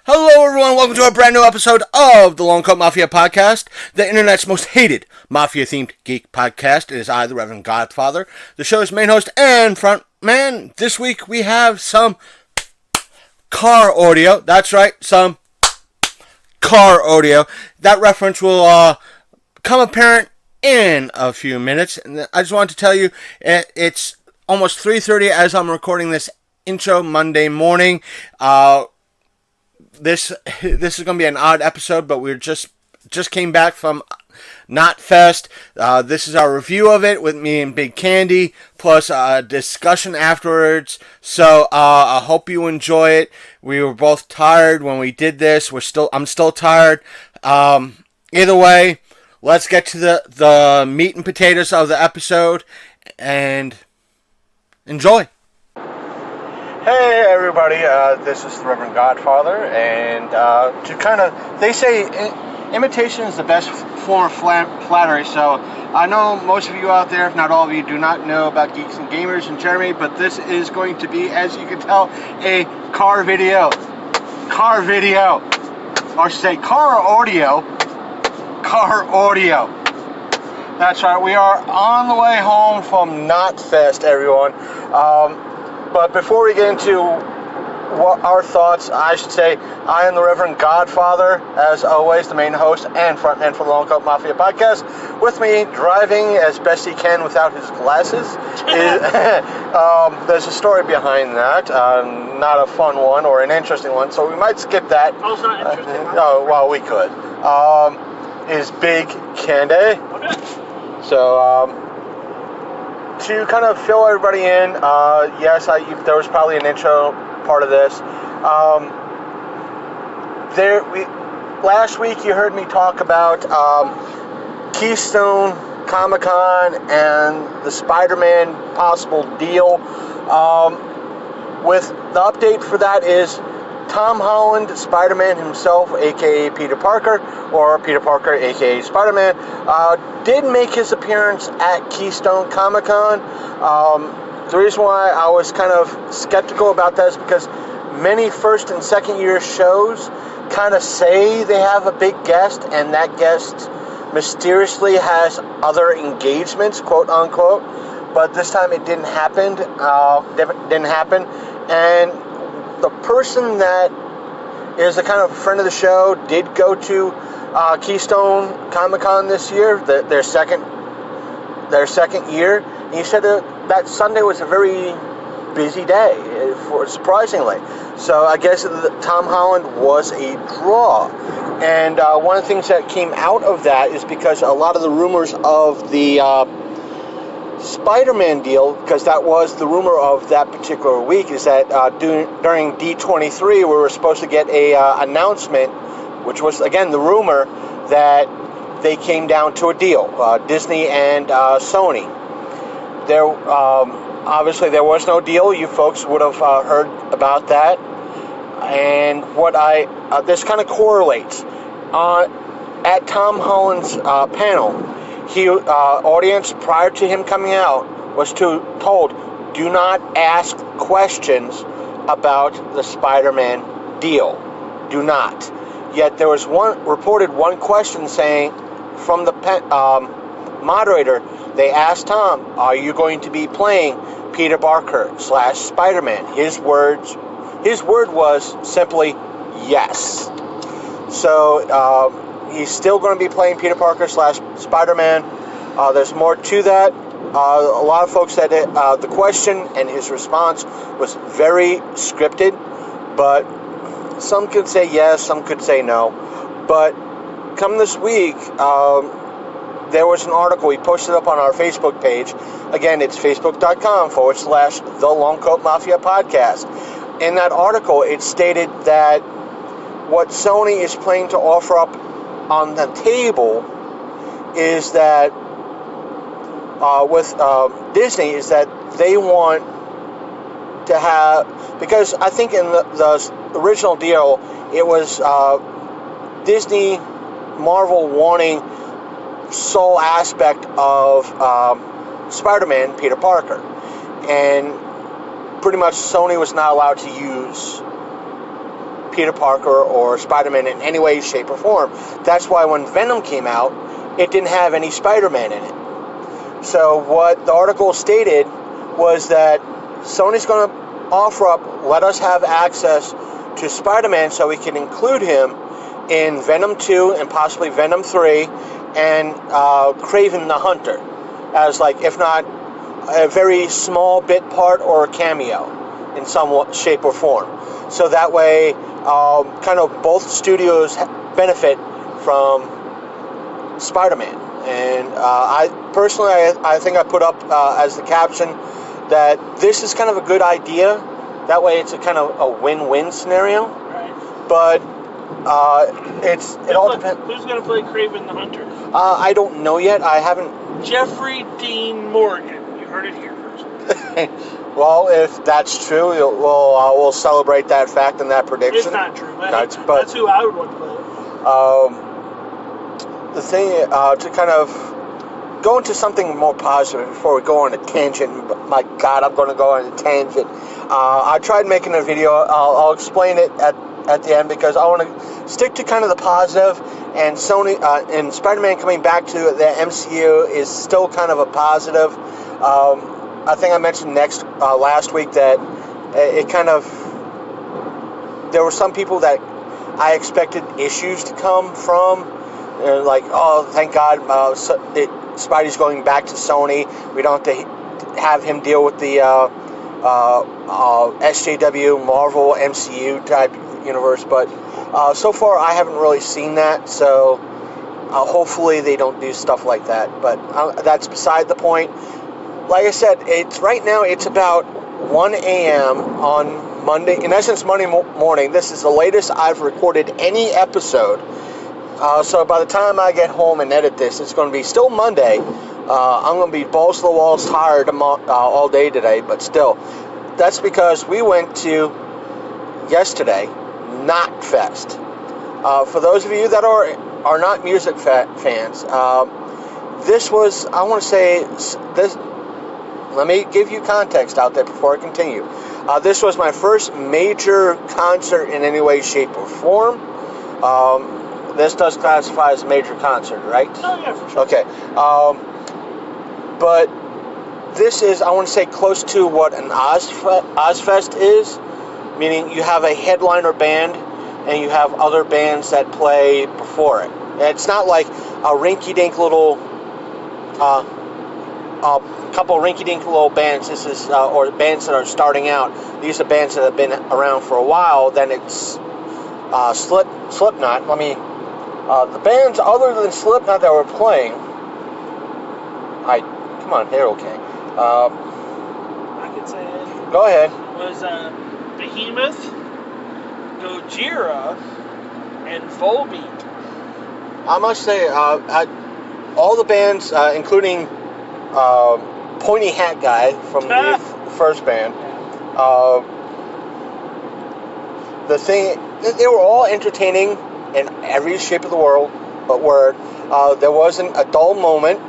Hello everyone, welcome to a brand new episode of the Long Coat Mafia Podcast, the internet's most hated Mafia-themed geek podcast. It is I, the Reverend Godfather, the show's main host and front man. This week we have some car audio. That's right, some car audio. That reference will come apparent in a few minutes. And I just wanted to tell you, it's almost 3:30 as I'm recording this intro Monday morning. This is going to be an odd episode, but we just came back from Knotfest. This is our review of it with me and Big Candy, plus a discussion afterwards. So I hope you enjoy it. We were both tired when we did this. I'm still tired. Either way, let's get to the meat and potatoes of the episode and enjoy. Hey everybody, this is the Reverend Godfather, and they say imitation is the best form of flattery, so I know most of you out there, if not all of you, do not know about Geeks and Gamers and Jeremy, but this is going to be, as you can tell, a car video, or I should say car audio. That's right, we are on the way home from Knotfest, everyone. But before we get into our thoughts, I should say I am the Reverend Godfather, as always, the main host and frontman for the Long Coat Mafia Podcast. With me, driving as best he can without his glasses. There's a story behind that, not a fun one or an interesting one, so we might skip that. Oh, it's not interesting. Well, we could. Is Big Candy. Okay. So, to kind of fill everybody in, yes, there was probably an intro part of this. Last week you heard me talk about Keystone Comic Con and the Spider-Man possible deal. With the update for that is Tom Holland, Spider-Man himself, aka Peter Parker, or Peter Parker, aka Spider-Man, did make his appearance at Keystone Comic Con. The reason why I was kind of skeptical about that is because many first and second year shows kind of say they have a big guest, and that guest mysteriously has other engagements, quote unquote. But this time it didn't happen. And the person that is a kind of friend of the show did go to Keystone Comic Con this year, their second year. And he said that Sunday was a very busy day, surprisingly. So I guess Tom Holland was a draw. And one of the things that came out of that is because a lot of the rumors of the Spider-Man deal, because that was the rumor of that particular week, is that during D23 we were supposed to get a announcement, which was again the rumor that they came down to a deal, Disney and Sony. There obviously there was no deal. You folks would have heard about that, and what this kind of correlates at Tom Holland's panel. Audience prior to him coming out was told, do not ask questions about the Spider-Man deal. Do not. Yet there was one question saying from the moderator, they asked Tom, are you going to be playing Peter Parker / Spider-Man? His word was simply yes. So, he's still going to be playing Peter Parker / Spider-Man. There's more to that. A lot of folks said the question and his response was very scripted, but some could say yes, some could say no. But come this week, there was an article. We posted up on our Facebook page. Again, it's facebook.com/The Long Coat Mafia Podcast. In that article, it stated that what Sony is planning to offer up on the table is that with Disney is that they want to have, because I think in the original deal it was Disney, Marvel wanting sole aspect of Spider-Man, Peter Parker. And pretty much Sony was not allowed to use Peter Parker or Spider-Man in any way, shape, or form. That's why when Venom came out, it didn't have any Spider-Man in it. So what the article stated was that Sony's going to offer up, let us have access to Spider-Man so we can include him in Venom 2 and possibly Venom 3 and Kraven the Hunter as, like, if not a very small bit part or a cameo in some shape or form. So that way, kind of both studios benefit from Spider-Man. And I personally think I put up as the caption that this is kind of a good idea. That way it's a kind of a win-win scenario. Right. But it all depends. Who's going to play Kraven the Hunter? I don't know yet. I haven't. Jeffrey Dean Morgan. You heard it here first. Well, if that's true, we'll celebrate that fact and that prediction. It's not true. That's who I would want to play. The thing, to kind of go into something more positive before we go on a tangent. My God, I'm going to go on a tangent. I tried making a video. I'll explain it at the end because I want to stick to kind of the positive. And Sony and Spider-Man coming back to the MCU is still kind of a positive. I think I mentioned last week that it kind of, there were some people that I expected issues to come from, like, oh, thank God, Spidey's going back to Sony. We don't have to have him deal with the SJW, Marvel, MCU type universe. But so far, I haven't really seen that. So hopefully they don't do stuff like that. But that's beside the point. Like I said, right now it's about 1 a.m. on Monday. In essence, Monday morning. This is the latest I've recorded any episode. So by the time I get home and edit this, it's going to be still Monday. I'm going to be balls to the walls tired all day today, but still. That's because we went to, yesterday, Knotfest. For those of you that are not music fans, this was, I want to say, this. Let me give you context out there before I continue. This was my first major concert in any way, shape, or form. This does classify as a major concert, right? Oh, yeah, for sure. Okay. But this is, I want to say, close to what an Ozfest is, meaning you have a headliner band and you have other bands that play before it. And it's not like a rinky-dink little... couple rinky-dink little bands. This is or bands that are starting out. These are bands that have been around for a while. Then it's Slipknot. The bands other than Slipknot that were playing. Come on, they're okay. I can say it. Go ahead. Was Behemoth, Gojira, and Volbeat. I must say, all the bands, including Pointy Hat Guy from the first band. The thing, they were all entertaining in every shape of the world, but word. There wasn't a dull moment.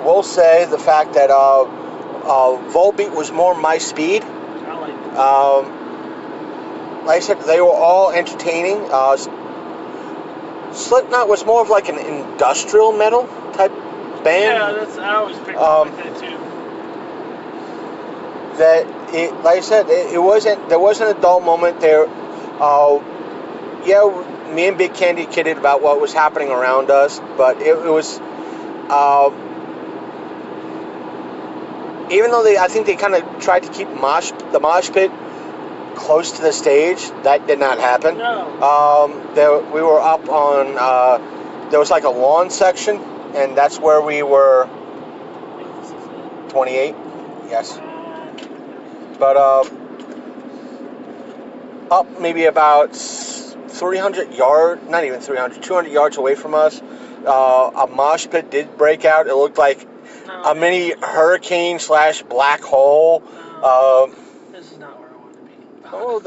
We'll say the fact that Volbeat was more my speed. I like it. Like I said, they were all entertaining. Slipknot was more of like an industrial metal type band. Yeah, I always picked up like that too. Like I said, there wasn't a dull moment there. Me and Big Candy kidded about what was happening around us, but it was, even though I think they kind of tried to keep the mosh pit close to the stage, that did not happen. No. We were up on, there was like a lawn section, and that's where we were. 28, yes. But up maybe about 300 yards, not even 300, 200 yards away from us, a mosh pit did break out. It looked like a mini hurricane / black hole. This is not where I want to be.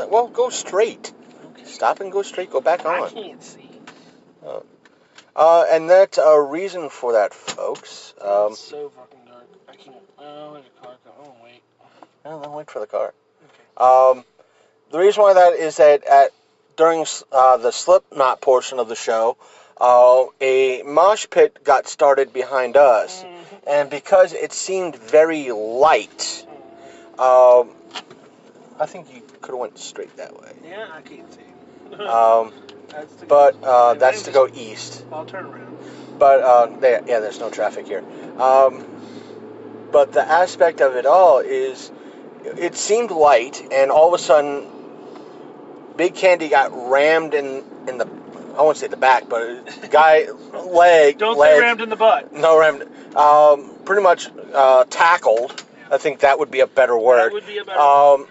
Well, go straight. Okay. Stop and go straight. Go back I on. can't see. And that's a reason for that, folks. It's so fucking dark. I can't. Oh, there's a car coming. Oh, wait. I'll wait for the car. Okay. The reason why that is that during the Slipknot portion of the show, a mosh pit got started behind us. Mm-hmm. And because it seemed very light, I think you could have went straight that way. Yeah, I can't see. That's to go east. I'll turn around. But there's no traffic here. But the aspect of it all is, it seemed light, and all of a sudden, Big Candy got rammed in the, I won't say the back, but guy leg. Don't say rammed in the butt. No, rammed. Pretty much tackled. I think that would be a better word. That would be a better word.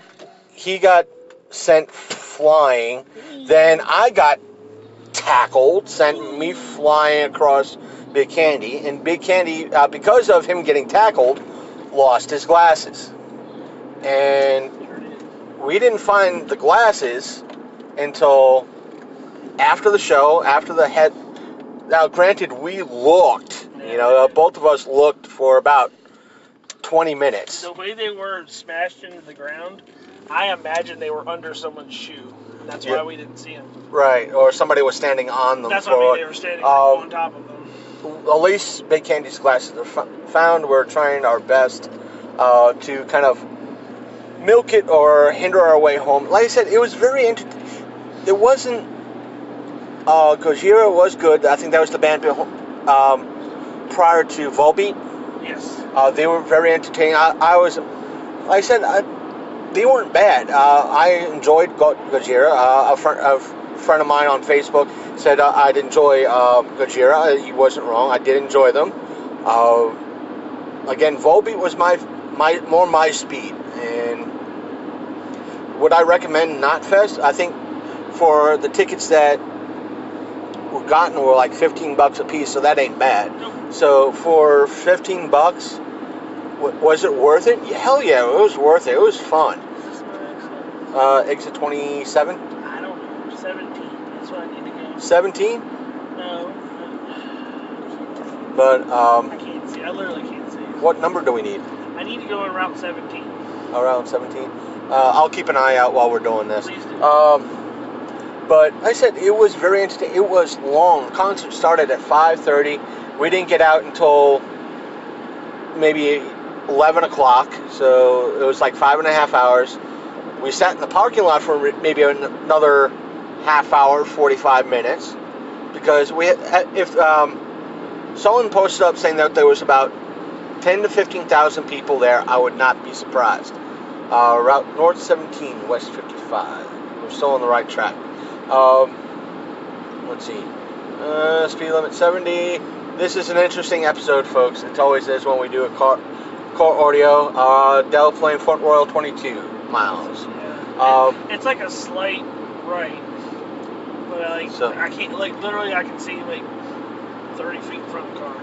He got sent flying. Then I got tackled, sent me flying across Big Candy. And Big Candy, because of him getting tackled, lost his glasses. And we didn't find the glasses until after the show, after the head. Now, granted, we looked. Both of us looked for about 20 minutes. The way they were smashed into the ground, I imagine they were under someone's shoe. And that's why we didn't see them. Right, or somebody was standing on them. That's what I mean, they were standing on top of them. At least Big Candy's glasses are found. We're trying our best to kind of milk it or hinder our way home. Like I said, it was very interesting. It wasn't... Gojira was good. I think that was the band prior to Volbeat. Yes. They were very entertaining. I was... Like I said, they weren't bad. I enjoyed Gojira. A friend of mine on Facebook said I'd enjoy Gojira. He wasn't wrong. I did enjoy them. Again, Volbeat was my speed. And would I recommend Knotfest? I think for the tickets that were gotten were like $15 a piece, so that ain't bad. Nope. So for $15, was it worth it? Hell yeah, it was worth it. It was fun. Exit 27? I don't know. 17. That's what I need to go. 17? No. But, I can't see. I literally can't see. What number do we need? I need to go on Route 17. Around 17? I'll keep an eye out while we're doing this. Please do. But like I said, it was very interesting. It was long. The concert started at 5:30. We didn't get out until maybe 11 o'clock. So it was like 5.5 hours. We sat in the parking lot for maybe another half hour, 45 minutes. Because if someone posted up saying that there was about 10 to 15,000 people there, I would not be surprised. Route North 17, West 55. We're still on the right track. Let's see. Speed limit 70. This is an interesting episode, folks. It always is when we do a car audio. Dell Flame Front Royal 22 miles. Yeah. It's like a slight right. But I can't, literally I can see 30 feet from the car.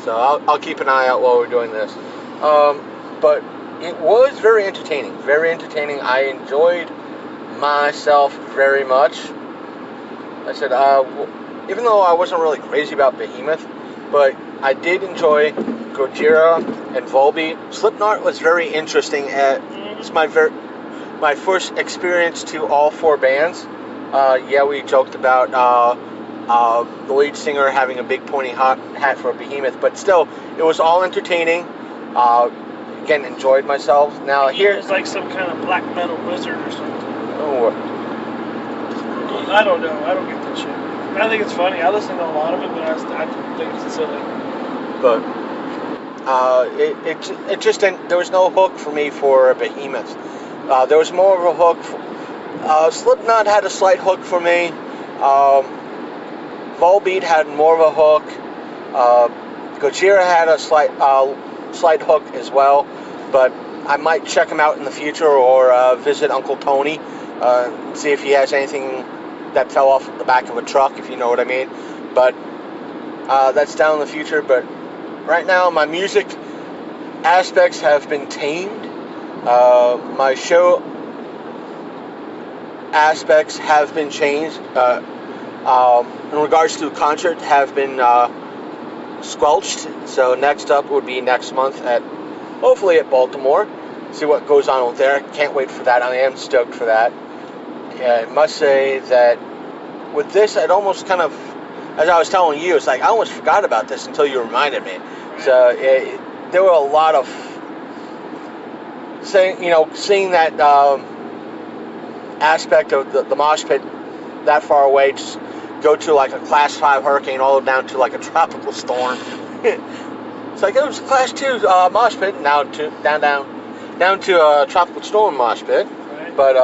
So I'll keep an eye out while we're doing this. But it was very entertaining. Very entertaining. I enjoyed myself very much. I said, even though I wasn't really crazy about Behemoth, but I did enjoy Gojira and Volbeat. Slipknot was very interesting. It's my first experience to all four bands. We joked about the lead singer having a big pointy hat for a Behemoth, but still, it was all entertaining. Again, enjoyed myself. Now It was like some kind of black metal wizard or something. Oh, I don't know. I don't get that shit. I think it's funny. I listen to a lot of it, but I think it's silly. But it just didn't. There was no hook for me for Behemoth. There was more of a hook. Slipknot had a slight hook for me. Volbeat had more of a hook. Gojira had a slight hook as well. But I might check him out in the future or visit Uncle Tony. See if he has anything that fell off the back of a truck, if you know what I mean. But that's down in the future. But right now, my music aspects have been tamed. My show aspects have been changed in regards to concert have been squelched. So next up would be next month hopefully at Baltimore. See what goes on with there. Can't wait for that. I am stoked for that. I must say that with this, I'd almost kind of, as I was telling you, it's like I almost forgot about this until you reminded me. So there were a lot of seeing that aspect of the mosh pit that far away, just go to like a class 5 hurricane all down to like a tropical storm. It's like it was a class 2 mosh pit, now down to a tropical storm mosh pit. Right. But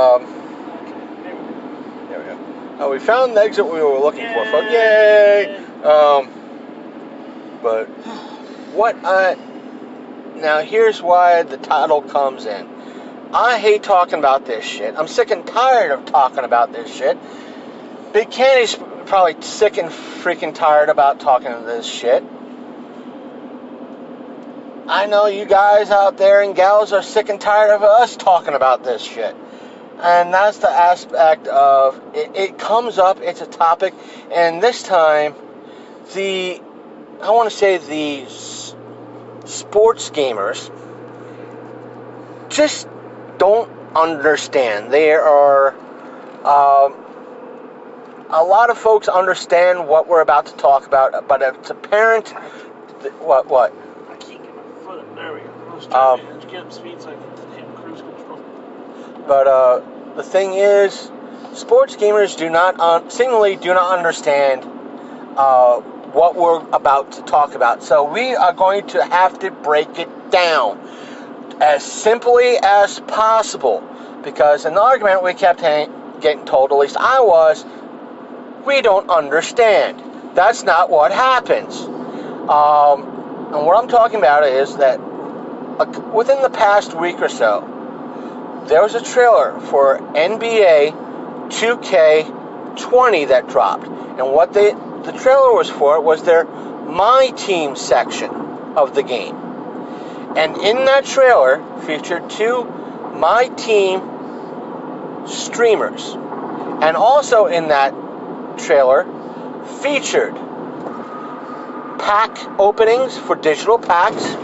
there we go. Oh, we found the exit we were looking for, folks. Yay! But now here's why the title comes in. I hate talking about this shit. I'm sick and tired of talking about this shit. Big Candy's probably sick and freaking tired about talking to this shit. I know you guys out there and gals are sick and tired of us talking about this shit. And that's the aspect of it comes up, it's a topic, and this time the sports gamers just don't understand. There are a lot of folks understand what we're about to talk about, but it's apparent what? I can't get my foot up. There we go. I was trying to get up speed so I can hit cruise control. But the thing is, sports gamers seemingly do not understand what we're about to talk about. So we are going to have to break it down as simply as possible, because an argument we kept getting told, at least I was, we don't understand. That's not what happens. And what I'm talking about is that within the past week or so, there was a trailer for NBA 2K20 that dropped. And what the trailer was for was their My Team section of the game. And in that trailer featured 2 My Team streamers. And also in that trailer featured pack openings for digital packs.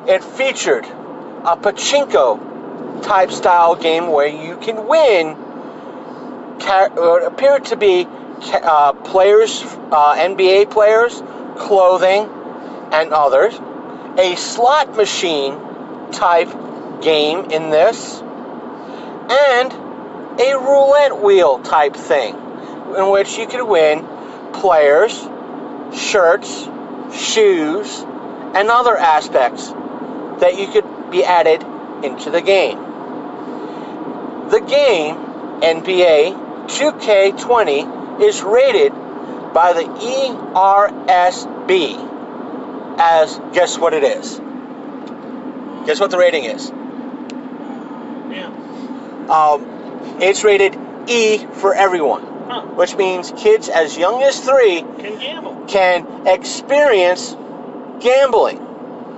It featured a pachinko type style game where you can win what appeared to be players, NBA players, clothing, and others. A slot machine type game in this, and a roulette wheel type thing in which you could win players, shirts, shoes, and other aspects that you could be added into the game. The game, NBA 2K20, is rated by the ERSB as, guess what it is? Guess what the rating is? Yeah. It's rated E for everyone. Which means kids as young as 3 can experience gambling,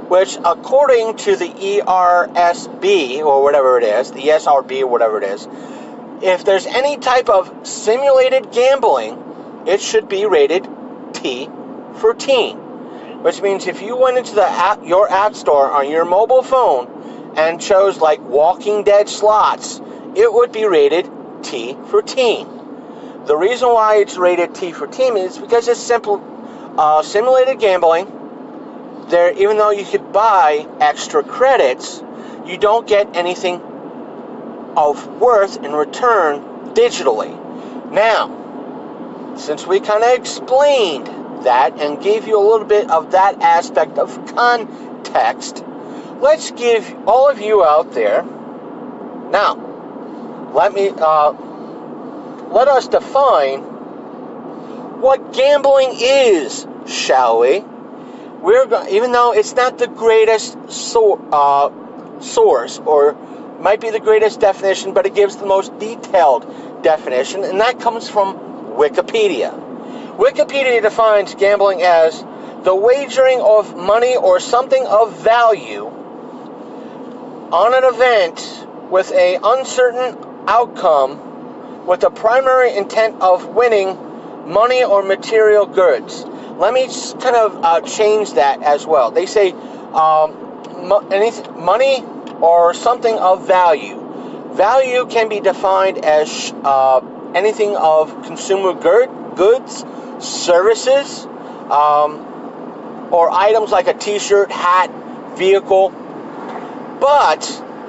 which according to the ERSB or whatever it is, the ESRB or whatever it is, if there's any type of simulated gambling, it should be rated T for teen, which means if you went into your app store on your mobile phone and chose like Walking Dead slots, it would be rated T for teen. The reason why it's rated T for teen is because it's simple, simulated gambling. There, even though you could buy extra credits, you don't get anything of worth in return digitally. Now, since we kind of explained that and gave you a little bit of that aspect of context, let's give all of you out there. Now, let us define what gambling is, shall we? Even though it's not the greatest source, or might be the greatest definition, but it gives the most detailed definition, and that comes from Wikipedia. Wikipedia defines gambling as the wagering of money or something of value on an event with an uncertain outcome with the primary intent of winning money or material goods. Let me just kind of change that as well. They say money or something of value. Value can be defined as anything of consumer goods, services, or items like a t-shirt, hat, vehicle. But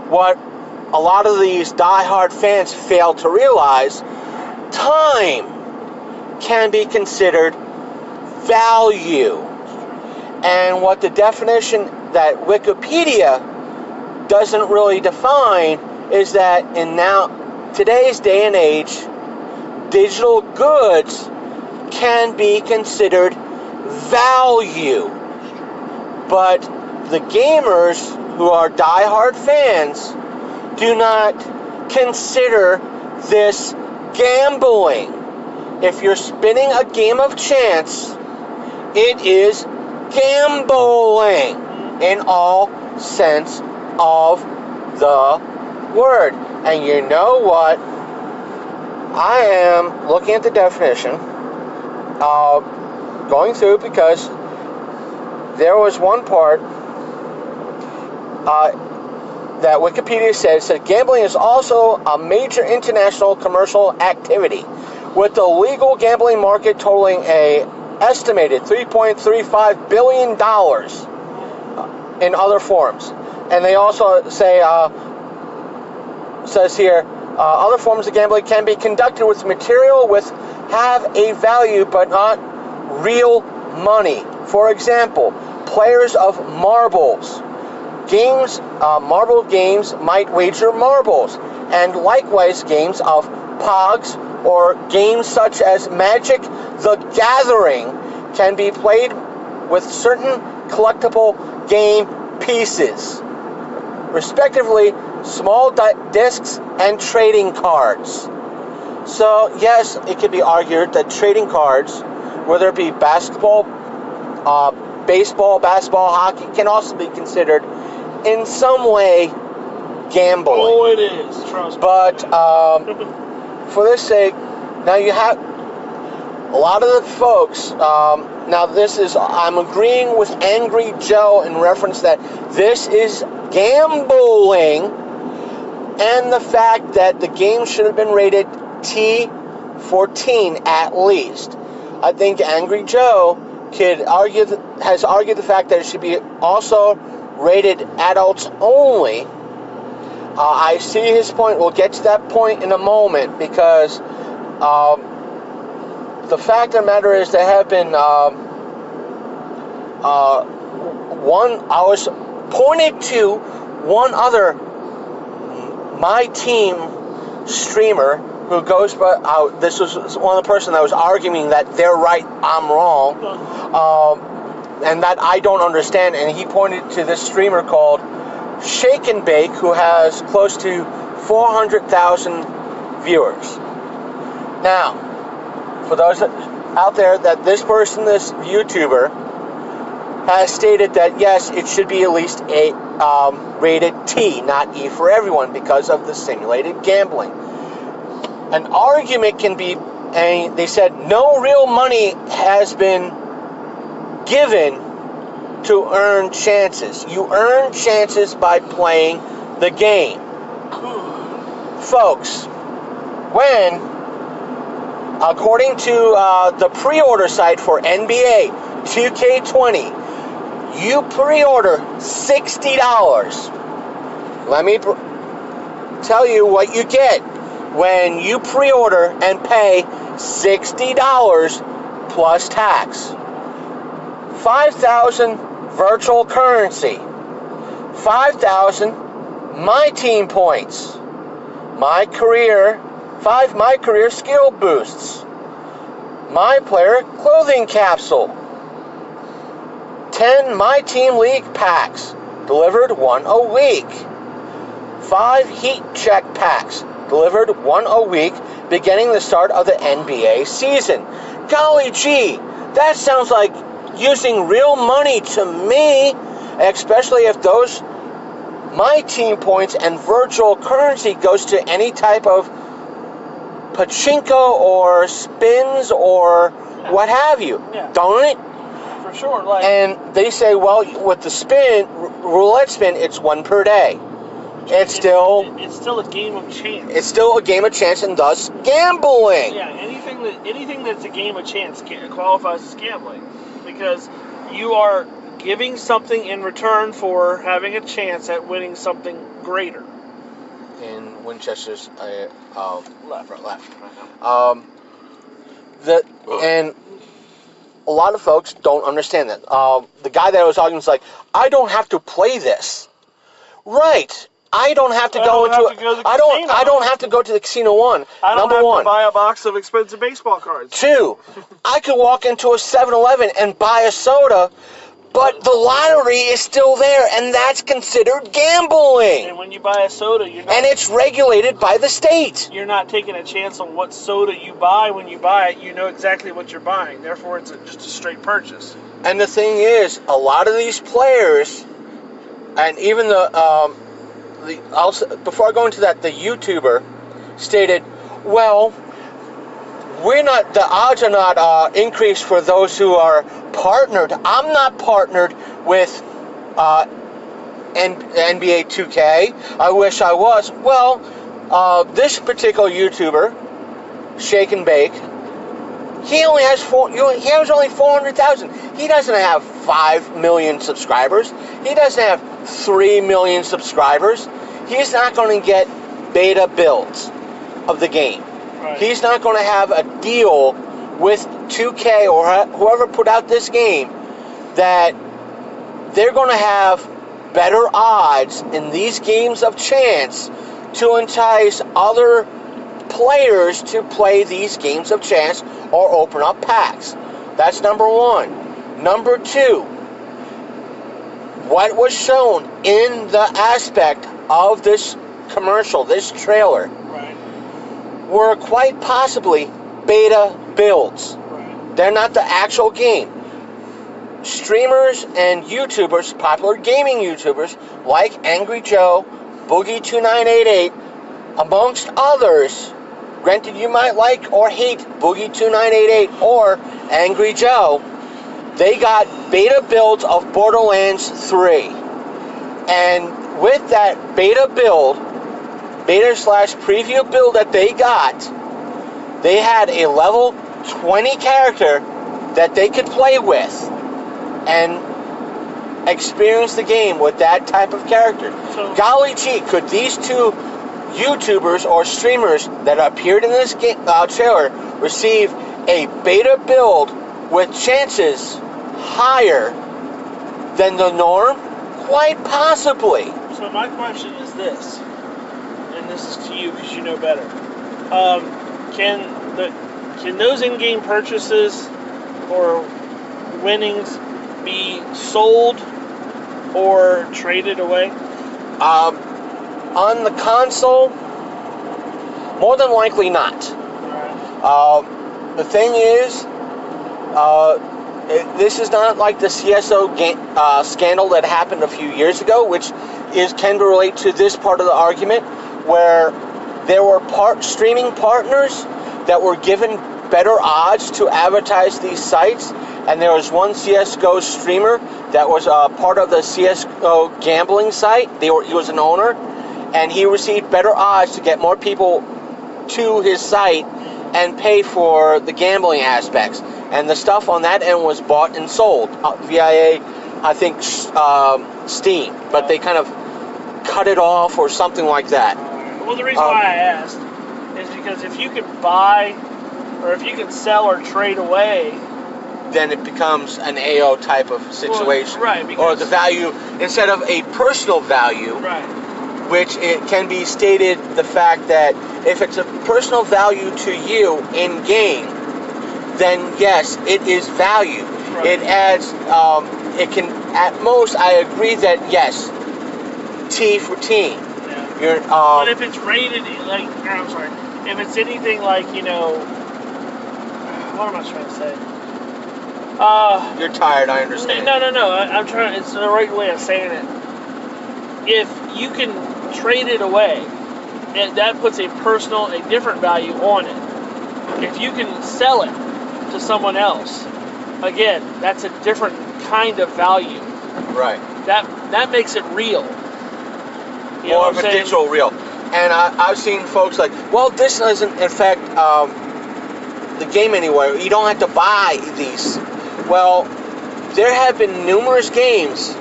what a lot of these die-hard fans fail to realize, time can be considered value. And what the definition that Wikipedia doesn't really define is that in today's day and age, digital goods can be considered value. But the gamers who are die-hard fans do not consider this gambling. If you're spinning a game of chance, it is gambling in all sense of the word. And you know what? I am looking at the definition, going through, because there was one part that Wikipedia said gambling is also a major international commercial activity, with the legal gambling market totaling a estimated $3.35 billion in other forms. And they also say, says here, other forms of gambling can be conducted with material have a value but not real money. For example, players of marbles. Marble games might wager marbles, and likewise games of pogs or games such as Magic the Gathering can be played with certain collectible game pieces, respectively small discs and trading cards. So yes, it could be argued that trading cards, whether it be basketball, baseball, hockey, can also be considered in some way gambling. Oh, it is. Trust me. But for this sake, now you have a lot of the folks. Now I'm agreeing with Angry Joe in reference that this is gambling, and the fact that the game should have been rated T14 at least. I think Angry Joe has argued the fact that it should be also rated adults only. I see his point. We'll get to that point in a moment, because the fact of the matter is there have been I was pointed to one other My Team streamer who goes by, this was one of the person that was arguing that they're right, I'm wrong, and that I don't understand, and he pointed to this streamer called Shake and Bake, who has close to 400,000 viewers. Now, for those out there, that this person, this YouTuber, has stated that yes, it should be at least a rated T, not E for everyone, because of the simulated gambling. An argument can be, and they said no real money has been given to earn chances. You earn chances by playing the game. Folks, when, according to the pre-order site for NBA 2K20, you pre-order $60. Let me tell you what you get when you pre-order and pay $60 plus tax. 5,000 virtual currency, 5,000 My Team points, 5 My Career skill boosts, My Player clothing capsule, 10 My Team League packs, delivered 1 a week, 5 Heat Check packs, delivered 1 a week, beginning the start of the NBA season. Golly gee, that sounds like using real money to me, especially if those My Team points and virtual currency goes to any type of pachinko or spins or what have you, don't it? For sure. Like, and they say, well, with the roulette spin, it's one per day. It's still a game of chance. It's still a game of chance and thus gambling. Yeah, anything that's a game of chance qualifies as gambling, because you are giving something in return for having a chance at winning something greater. In Winchester's left. And a lot of folks don't understand that. The guy that I was talking to was like, I don't have to play this. Right. I don't have to go into I don't have to go to the casino. I don't have to buy a box of expensive baseball cards. 2, I could walk into a 7-Eleven and buy a soda, but the lottery is still there, and that's considered gambling. And when you buy a soda, and it's regulated by the state. You're not taking a chance on what soda you buy. When you buy it, you know exactly what you're buying. Therefore, it's just a straight purchase. And the thing is, a lot of these players, and even before I go into that, the YouTuber stated, well, the odds are not increased for those who are partnered. I'm not partnered with NBA 2K. I wish I was. Well, this particular YouTuber, Shake and Bake, he only has only 400,000. He doesn't have 5 million subscribers. He doesn't have 3 million subscribers. He's not going to get beta builds of the game. Right. He's not going to have a deal with 2K or whoever put out this game that they're going to have better odds in these games of chance to entice other players to play these games of chance or open up packs. That's number 1. Number 2, what was shown in the aspect of this commercial, this trailer, were quite possibly beta builds. Right. They're not the actual game. Streamers and YouTubers, popular gaming YouTubers like Angry Joe, Boogie2988, amongst others, granted you might like or hate Boogie2988 or Angry Joe, they got beta builds of Borderlands 3. And with that beta /preview build that they got, they had a level 20 character that they could play with and experience the game with that type of character. So, golly gee, could these 2 YouTubers or streamers that appeared in this trailer receive a beta build with chances higher than the norm? Quite possibly. So my question is this, and this is to you because you know better. Can those in-game purchases or winnings be sold or traded away? On the console, more than likely not. Right. The thing is, this is not like the CSO scandal that happened a few years ago, which can relate to this part of the argument, where there were streaming partners that were given better odds to advertise these sites, and there was one CSGO streamer that was part of the CSGO gambling site. He was an owner, and he received better odds to get more people to his site and pay for the gambling aspects. And the stuff on that end was bought and sold via, I think, Steam, but they kind of cut it off or something like that. Well, the reason why I asked is because if you can buy or if you can sell or trade away, then it becomes an AO type of situation. Well, right, or the value, instead of a personal value, right, which it can be stated the fact that if it's a personal value to you in game, then yes, it is value. Right. It adds, it can, at most, I agree that yes, T for team. Yeah. But if it's rated, like, I'm sorry, if it's anything like, what am I trying to say? You're tired, I understand. No, I'm trying, it's the right way of saying it. If you can trade it away, that puts a different value on it. If you can sell it to someone else, again, that's a different kind of value. Right. That makes it real. You know More what of I'm a saying? digital reel. And I've seen folks like, well, this doesn't affect the game anywhere. You don't have to buy these. Well, there have been numerous games,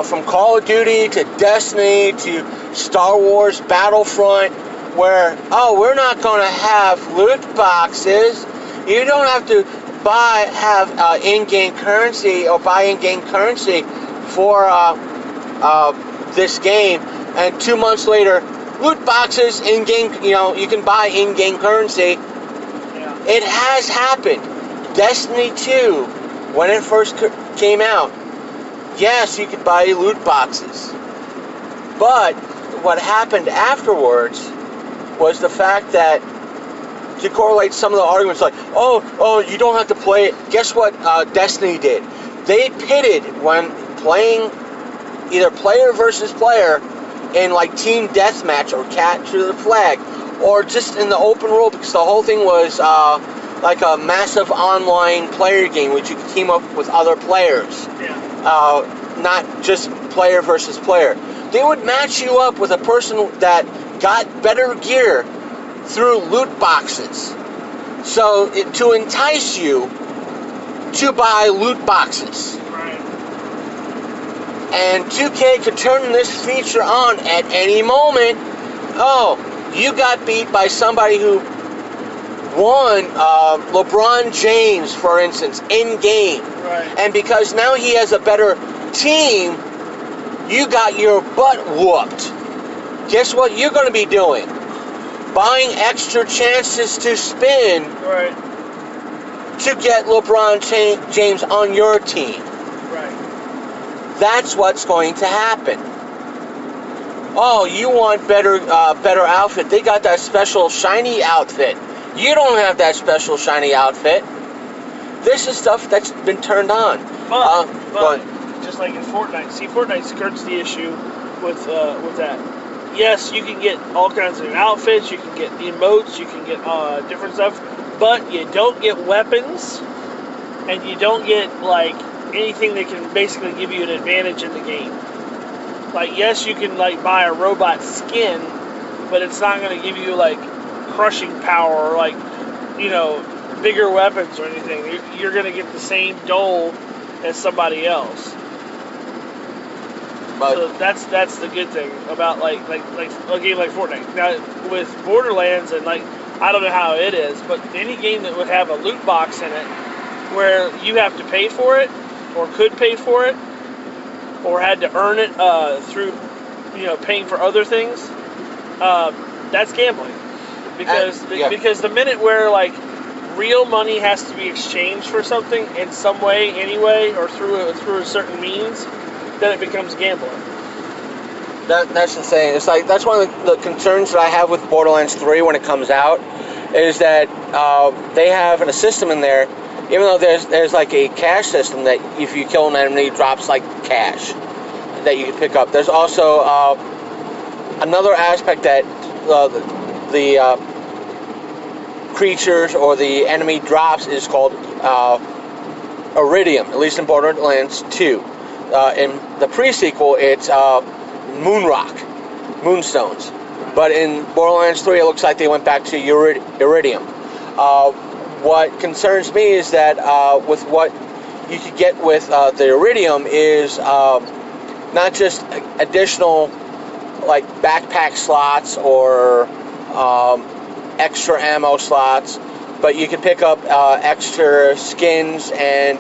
from Call of Duty to Destiny to Star Wars Battlefront, where, we're not going to have loot boxes. You don't have to have in-game currency or buy in-game currency for this game. And 2 months later, loot boxes, in-game, you can buy in-game currency. Yeah. It has happened. Destiny 2, when it first came out, yes, you could buy loot boxes. But what happened afterwards was the fact that, to correlate some of the arguments like, oh, you don't have to play it. Guess what Destiny did? They pitted when playing either player versus player in like team deathmatch or capture the flag, or just in the open world, because the whole thing was like a massive online player game which you could team up with other players. Yeah. Not just player versus player. They would match you up with a person that got better gear through loot boxes. So to entice you to buy loot boxes. Right. And 2K could turn this feature on at any moment. Oh, you got beat by somebody who won, LeBron James, for instance, in-game. Right. And because now he has a better team, you got your butt whooped. Guess what you're going to be doing? Buying extra chances to spin, Right. to get LeBron James on your team. Right. That's what's going to happen. Oh, you want better outfit? They got that special shiny outfit. You don't have that special shiny outfit. This is stuff that's been turned on. But But just like in Fortnite, see, Fortnite skirts the issue with that. Yes, you can get all kinds of outfits, you can get emotes, you can get different stuff, but you don't get weapons, and you don't get like anything that can basically give you an advantage in the game. Like, yes, you can like buy a robot skin, but it's not going to give you like crushing power or like, bigger weapons or anything. You're going to get the same dole as somebody else. But So that's the good thing about like a game like Fortnite. Now with Borderlands and like, I don't know how it is, but any game that would have a loot box in it where you have to pay for it or could pay for it or had to earn it through paying for other things, that's gambling. Because the minute where like real money has to be exchanged for something in some way anyway, or through a certain means, then it becomes gambling. that's the thing. It's like, that's one of the concerns that I have with Borderlands 3 when it comes out, is that they have a system in there, even though there's like a cash system that if you kill an enemy, drops like cash that you can pick up. There's also another aspect that the creatures or the enemy drops is called iridium, at least in Borderlands 2. In the pre-sequel, it's moonstones. But in Borderlands 3, it looks like they went back to iridium. What concerns me is that with what you could get with the iridium is not just additional like backpack slots or extra ammo slots, but you can pick up extra skins and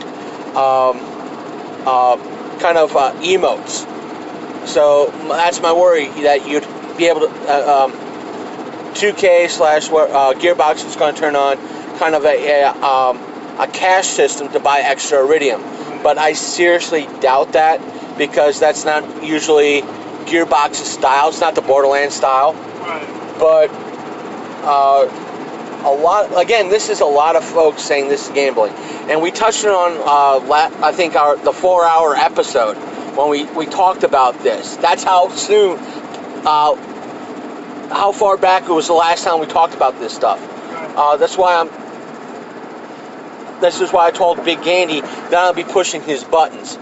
kind of emotes. So that's my worry, that you'd be able to 2K / Gearbox is going to turn on kind of a cash system to buy extra iridium, but I seriously doubt that, because that's not usually Gearbox's style. It's not the Borderlands style. Right. But this is a lot of folks saying this is gambling, and we touched on I think the 4-hour episode when we talked about this. That's how soon, how far back it was the last time we talked about this stuff. Right. This is why I told Big Candy that I'll be pushing his buttons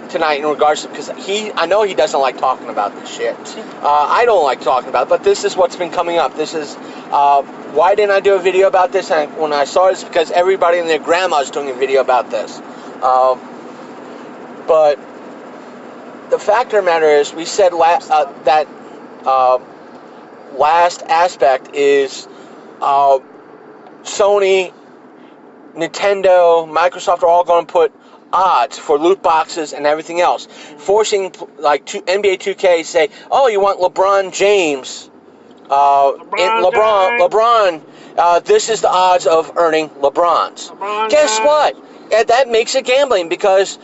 tonight in regards to, because I know he doesn't like talking about this shit. I don't like talking about it, but this is what's been coming up. This is why didn't I do a video about this? And when I saw it, it's because everybody and their grandma's doing a video about this. But the fact of the matter is, we said that last aspect is Sony, Nintendo, Microsoft are all going to put odds for loot boxes and everything else, forcing like NBA 2K say, oh, you want LeBron James, LeBron, this is the odds of earning LeBrons. Guess what? That makes it gambling, because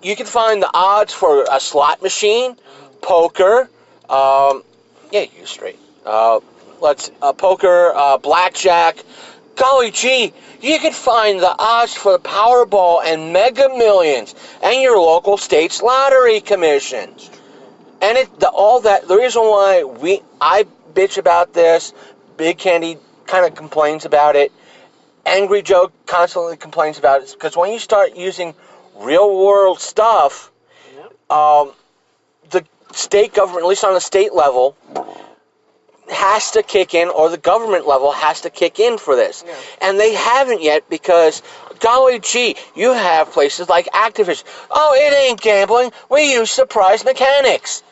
you can find the odds for a slot machine, poker, you're straight. Poker, blackjack. Golly gee, you can find the odds for the Powerball and Mega Millions and your local state's lottery commission. And the reason why I bitch about this, Big Candy kind of complains about it, Angry Joe constantly complains about it, because when you start using real world stuff, the state government, at least on the state level, has to kick in, or the government level has to kick in for this. Yeah. And they haven't yet, because, golly gee, you have places like Activision. Oh, it ain't gambling. We use surprise mechanics.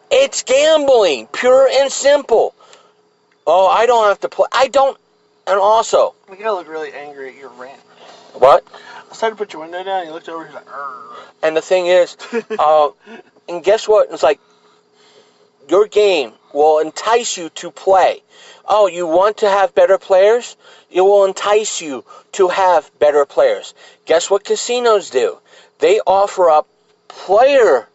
It's gambling, pure and simple. Oh, I don't have to play. I don't. And also, you gotta look really angry at your rant. What? I started to put your window down, and you looked over, and you're like, argh. And the thing is, and guess what? It's like, your game will entice you to play. Oh, you want to have better players? It will entice you to have better players. Guess what casinos do? They offer up players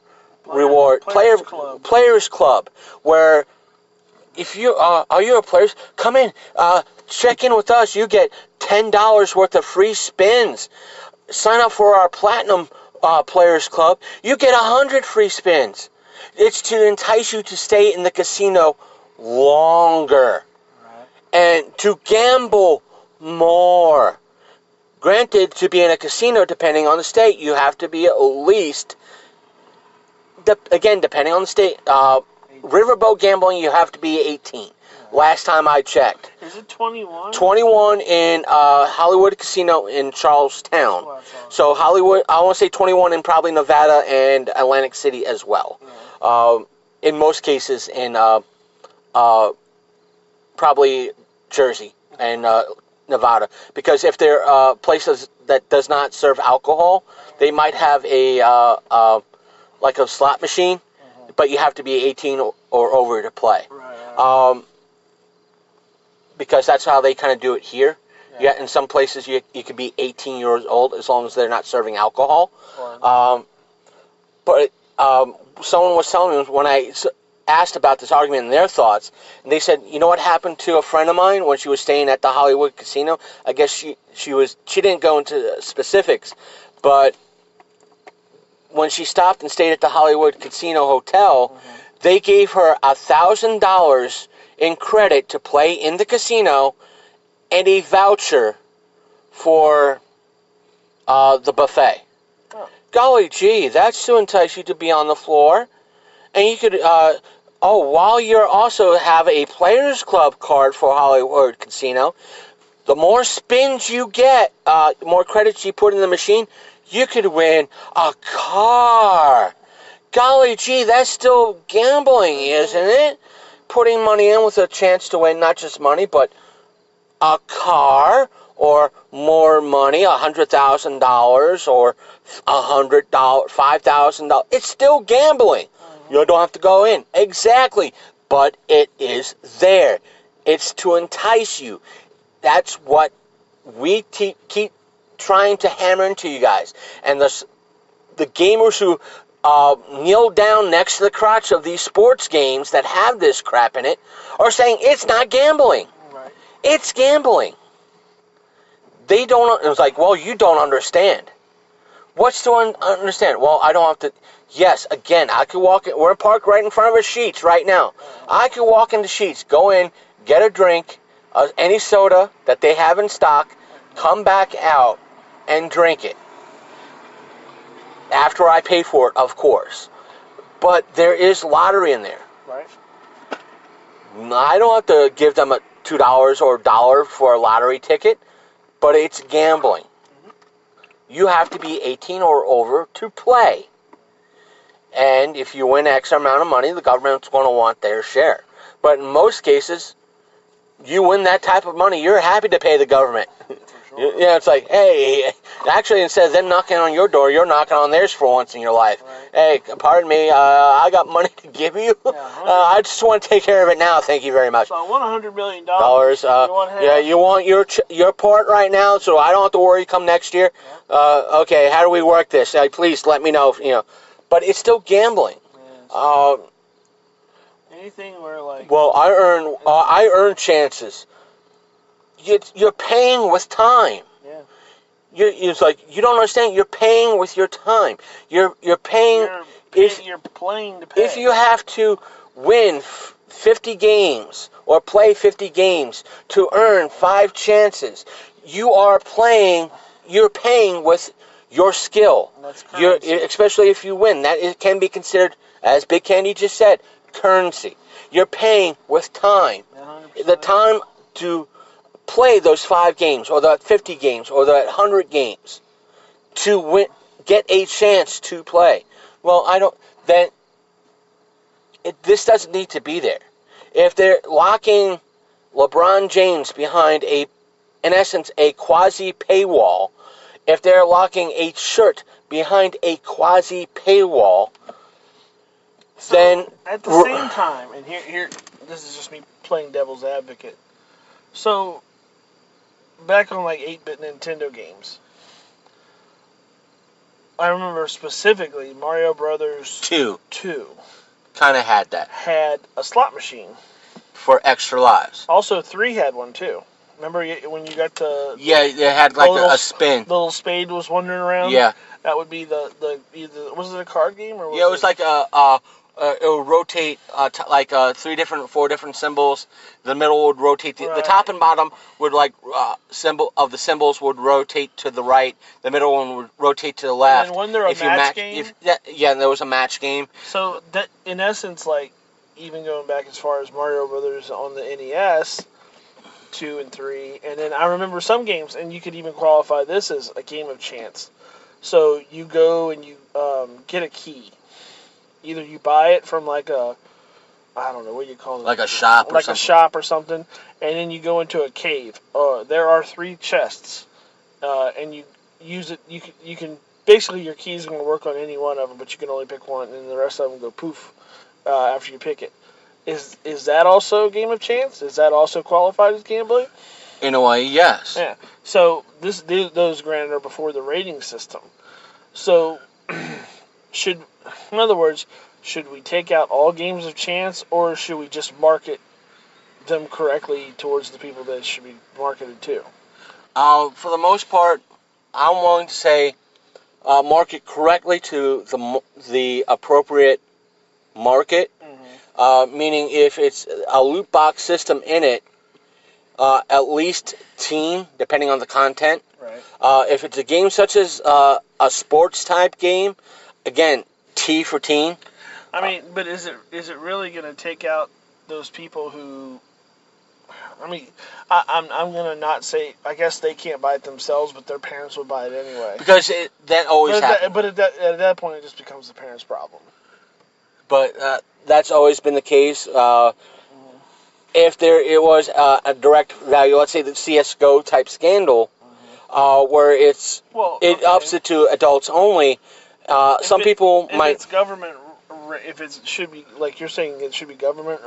club, where if you are you a player, come in, check in with us. You get $10 worth of free spins. Sign up for our platinum players club. You get 100 free spins. It's to entice you to stay in the casino longer, and to gamble more. Granted, to be in a casino, depending on the state, you have to be at least, again, depending on the state, riverboat gambling, you have to be 18. Last time I checked. Is it 21? 21 in Hollywood Casino in Charlestown. So Hollywood, I want to say 21 in probably Nevada and Atlantic City as well. In most cases in probably Jersey and Nevada. Because if they're places that does not serve alcohol, they might have like a slot machine, but you have to be 18 or over to play. Because that's how they kind of do it here. Yeah, in some places you could be 18 years old as long as they're not serving alcohol. But someone was telling me when I asked about this argument and their thoughts, and they said, you know what happened to a friend of mine when she was staying at the Hollywood Casino? I guess she didn't go into specifics, but when she stopped and stayed at the Hollywood Casino Hotel, they gave her $1,000 in credit to play in the casino and a voucher for the buffet. Golly gee, that's to entice you to be on the floor. And you could, while you also have a Players Club card for Hollywood Casino, the more spins you get, the more credits you put in the machine, you could win a car. Golly gee, that's still gambling, isn't it? Putting money in with a chance to win not just money, but a car, or more money, $100,000 or $100, $5,000. It's still gambling. You don't have to go in. Exactly. But it is there. It's to entice you. That's what we keep trying to hammer into you guys. And the gamers who kneel down next to the crotch of these sports games that have this crap in it are saying it's not gambling. Right. It's gambling. They don't. It was like, well, you don't understand. What's to understand? Well, I don't have to. Yes, again, I could walk in. We're parked right in front of a Sheetz right now. I could walk into Sheetz, go in, get a drink, any soda that they have in stock, come back out, and drink it. After I pay for it, of course. But there is lottery in there. Right. I don't have to give them a $2 or $1 for a lottery ticket, but it's gambling. You have to be 18 or over to play. And if you win X amount of money, the government's going to want their share. But in most cases, you win that type of money, you're happy to pay the government. Sure. Yeah, it's like, hey, actually, instead of them knocking on your door, you're knocking on theirs for once in your life. Right. Hey, pardon me, I got money to give you. Yeah, I just want to take care of it now. Thank you very much. So I want $100 million. You want your part right now, so I don't have to worry come next year. Yeah. Okay, how do we work this? Please let me know. But it's still gambling. Yes. Anything where like. Well, I earn chances. You're paying with time. Yeah. It's like you don't understand. You're paying with your time. You're paying. You're playing to pay. If you have to win 50 games or play 50 games to earn 5 chances, you are playing. You're paying with your skill. That's currency. Especially if you win, that can be considered, as Big Candy just said, currency. You're paying with time. 100%. The time to play those 5 games, or the 50 games, or the 100 games, to win, get a chance to play. Well, this doesn't need to be there. If they're locking LeBron James behind in essence, a quasi paywall, if they're locking a shirt behind a quasi paywall, so then at the same time, and here, this is just me playing devil's advocate. So. Back on like 8-bit Nintendo games, I remember specifically Mario Brothers 2 kind of had that. Had a slot machine. For extra lives. Also, 3 had one too. Remember when you got to... Yeah, it had like a spin. The little spade was wandering around? Yeah. That would be the was it a card game? Or it was like it would rotate 4 different symbols. The middle would rotate. The top and bottom would the symbols would rotate to the right. The middle one would rotate to the left. And wasn't there a match game? There was a match game. So that in essence, like even going back as far as Mario Brothers on the NES, 2 and 3, and then I remember some games, and you could even qualify this as a game of chance. So you go and you get a key. Either you buy it from like I don't know, what do you call it? Like a shop or something. Like a shop or something. And then you go into a cave. There are 3 chests. And you use it. You can basically, your keys are going to work on any one of them, but you can only pick one, and the rest of them go poof after you pick it. Is that also a game of chance? Is that also qualified as gambling? In a way, yes. Yeah. So those granted are before the rating system. So in other words, should we take out all games of chance, or should we just market them correctly towards the people that it should be marketed to? For the most part, I'm willing to say market correctly to the appropriate market. Mm-hmm. Meaning, if it's a loot box system in it, at least teen, depending on the content. Right. If it's a game such as a sports type game, again, T for teen. I mean, but is it really going to take out those people who? I mean, I'm going to not say. I guess they can't buy it themselves, but their parents would buy it anyway. Because that always happens. But at that point, it just becomes the parents' problem. But that's always been the case. If it was a direct value, let's say the CS:GO type scandal, where it ups it to adults only. Some people might. If it's government, if it should be like you're saying, it should be government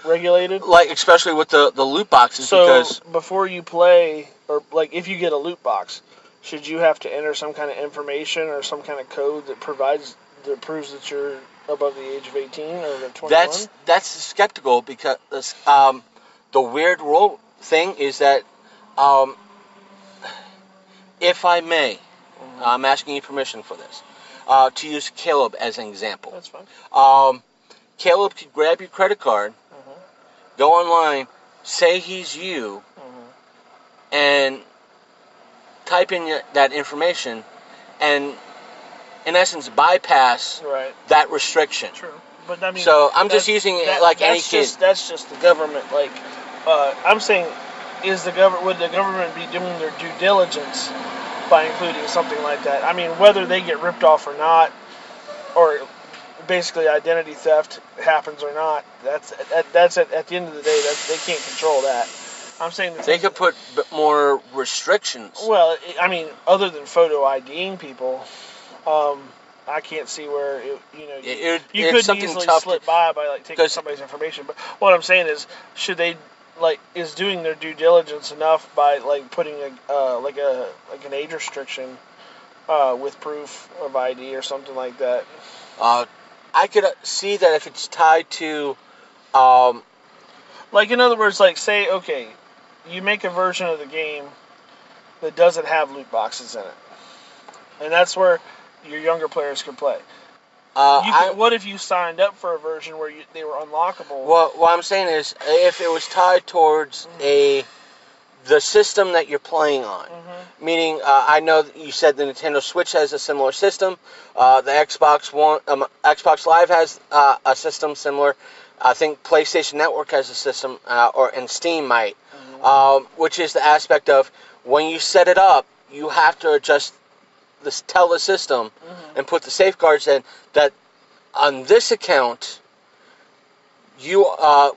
regulated. Like especially with the loot boxes. So because before you play, or like if you get a loot box, should you have to enter some kind of information or some kind of code that proves that you're above the age of 18 or 21? That's skeptical because the weird rule thing is that if I may. I'm asking you permission for this. To use Caleb as an example. That's fine. Caleb could grab your credit card, go online, say he's you, and type in that information, and in essence bypass that restriction. True. But I mean, so I'm just using it like any kid. That's just the government. Like, I'm saying, would the government be doing their due diligence by including something like that? I mean, whether they get ripped off or not, or basically identity theft happens or not, that's at the end of the day, they can't control that. I'm saying that they could put more restrictions. Well, I mean, other than photo IDing people, I can't see where you could easily slip by like taking somebody's information. But what I'm saying is, should they is doing their due diligence enough by like putting an age restriction with proof of ID or something like that? I could see that if it's tied to, like in other words, like say, okay, you make a version of the game that doesn't have loot boxes in it, and that's where your younger players can play. What if you signed up for a version where they were unlockable? Well, what I'm saying is, if it was tied towards the system that you're playing on, meaning I know you said the Nintendo Switch has a similar system. The Xbox Live has a system similar. I think PlayStation Network has a system, and Steam might, which is the aspect of when you set it up, you have to tell the system and put the safeguards in that on this account you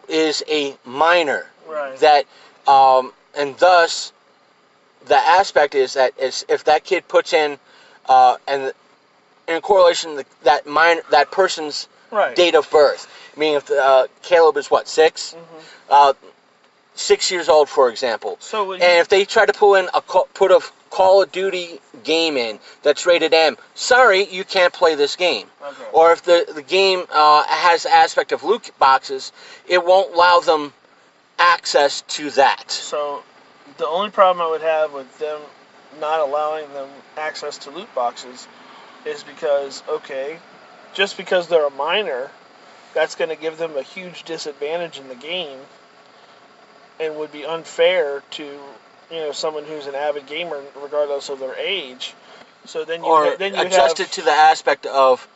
is a minor, that and thus the aspect is that if that kid puts in and in correlation that person's date of birth, meaning if Caleb is 6? 6 years old, for example. And if they try to put a Call of Duty game in that's rated M, sorry, you can't play this game. Okay. Or if the game has the aspect of loot boxes, it won't allow them access to that. So the only problem I would have with them not allowing them access to loot boxes is because, just because they're a minor, that's going to give them a huge disadvantage in the game and would be unfair to someone who's an avid gamer, regardless of their age. So then adjusted to the aspect of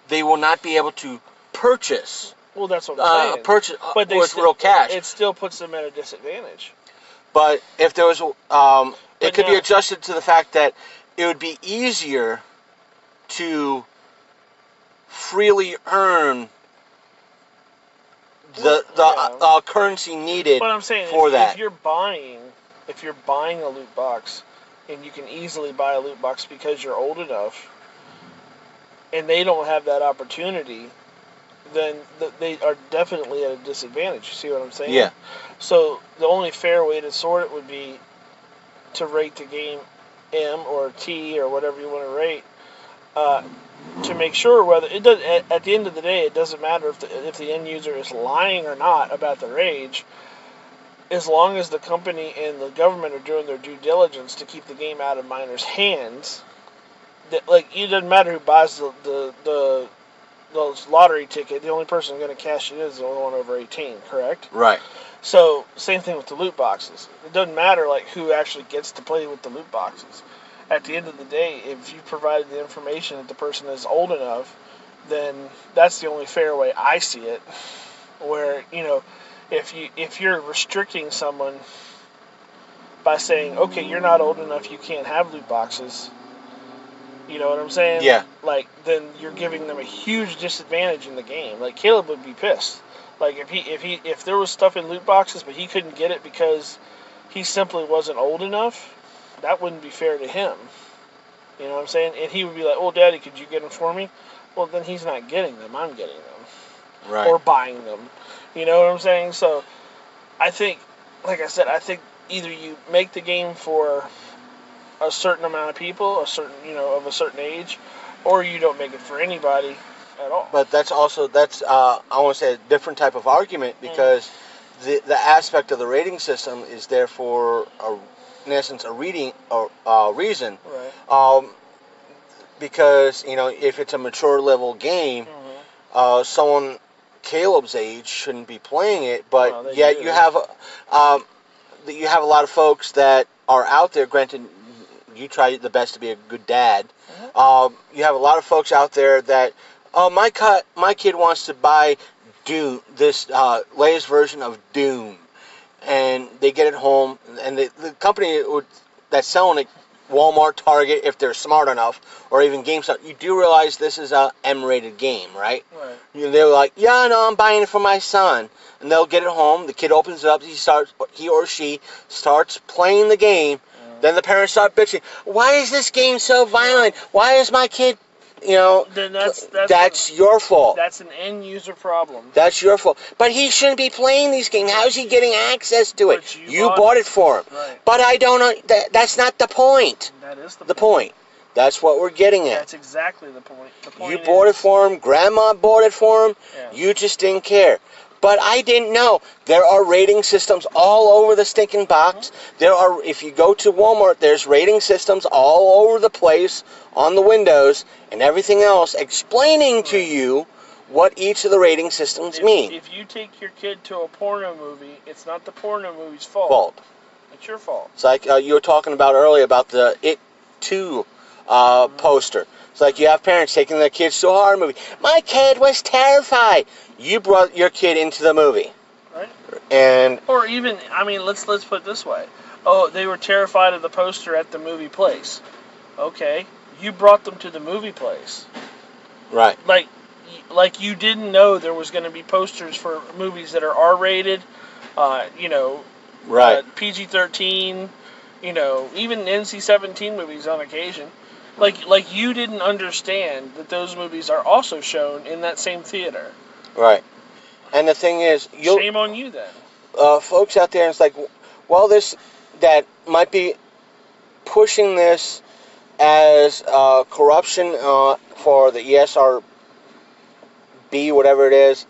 they will not be able to purchase. Well, that's what I'm saying. Purchase with real cash. It still puts them at a disadvantage. But if there was, it could be adjusted to the fact that it would be easier to freely earn the currency needed but I'm saying, for that. If you're buying a loot box, and you can easily buy a loot box because you're old enough, and they don't have that opportunity, then they are definitely at a disadvantage. You see what I'm saying? Yeah. So the only fair way to sort it would be to rate the game M or T or whatever you want to rate, to make sure whether it does. At the end of the day, it doesn't matter if the end user is lying or not about their age. As long as the company and the government are doing their due diligence to keep the game out of minors' hands, it doesn't matter who buys the lottery ticket. The only person going to cash it is the only one over 18, correct? Right. So same thing with the loot boxes. It doesn't matter who actually gets to play with the loot boxes. At the end of the day, if you provided the information that the person is old enough, then that's the only fair way I see it. Where if you're restricting someone by saying, okay, you're not old enough, you can't have loot boxes, you know what I'm saying? Yeah. Then you're giving them a huge disadvantage in the game. Caleb would be pissed. If there was stuff in loot boxes, but he couldn't get it because he simply wasn't old enough, that wouldn't be fair to him. You know what I'm saying? And he would be like, oh, Daddy, could you get them for me? Well, then he's not getting them. I'm getting them. Right. Or buying them. You know what I'm saying? So, I think, like I said, either you make the game for a certain amount of people, of a certain age, or you don't make it for anybody at all. But that's I want to say a different type of argument, because the aspect of the rating system is there for in essence a reason. Right. because, if it's a mature level game, someone Caleb's age shouldn't be playing it, but yet you have a lot of folks that are out there. Granted, you try the best to be a good dad. You have a lot of folks out there that, my kid wants to buy Doom, this latest version of Doom, and they get it home, and the company that's selling it, Walmart, Target, if they're smart enough, or even GameStop, you do realize this is a M-rated game, right? They're like, yeah, no, I'm buying it for my son. And they'll get it home, the kid opens it up, he or she starts playing the game, then the parents start bitching, why is this game so violent? Why is my kid, then that's your fault. That's an end-user problem. That's your fault. But he shouldn't be playing these games. How's he getting access to it? You bought it for him. Right. But I don't know. That's not the point. That is the point. That's what we're getting at. That's exactly the point. You bought it for him. Grandma bought it for him. Yeah. You just didn't care. But I didn't know. There are rating systems all over the stinking box. If you go to Walmart, there's rating systems all over the place on the windows and everything else explaining to you what each of the rating systems mean. If you take your kid to a porno movie, it's not the porno movie's fault. It's your fault. It's like you were talking about earlier about the It 2 poster. It's like you have parents taking their kids to a horror movie. My kid was terrified. You brought your kid into the movie. Right. Or even, let's put it this way. Oh, they were terrified of the poster at the movie place. Okay. You brought them to the movie place. Right. Like you didn't know there was going to be posters for movies that are R-rated, right. PG-13, even NC-17 movies on occasion. Like you didn't understand that those movies are also shown in that same theater. Right. And the thing is, shame on you then. Folks out there, it's like, well, that might be pushing this as corruption for the ESRB, whatever it is,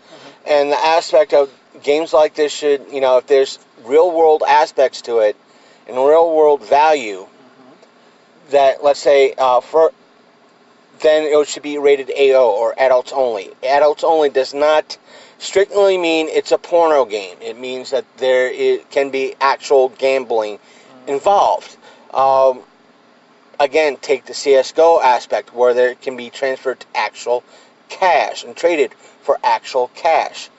and the aspect of games like this should, if there's real world aspects to it and real world value, that, let's say, then it should be rated AO or adults only. Adults only does not strictly mean it's a porno game. It means that can be actual gambling involved. Again, take the CSGO aspect where there can be transferred to actual cash and traded for actual cash.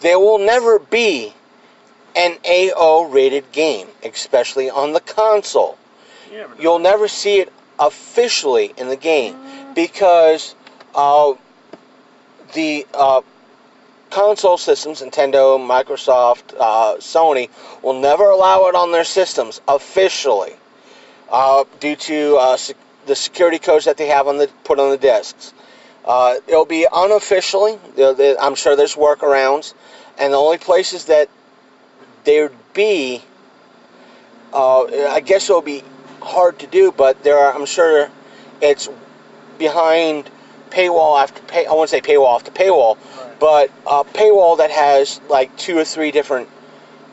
There will never be an AO rated game, especially on the console. You'll never see it officially in the game because the console systems, Nintendo, Microsoft, Sony, will never allow it on their systems officially due to the security codes that they have put on the discs. It'll be unofficially. I'm sure there's workarounds, and the only places that there'd be, I guess it'll be hard to do, but I'm sure it's behind paywall after I won't say paywall after paywall, but a paywall that has like 2 or 3 different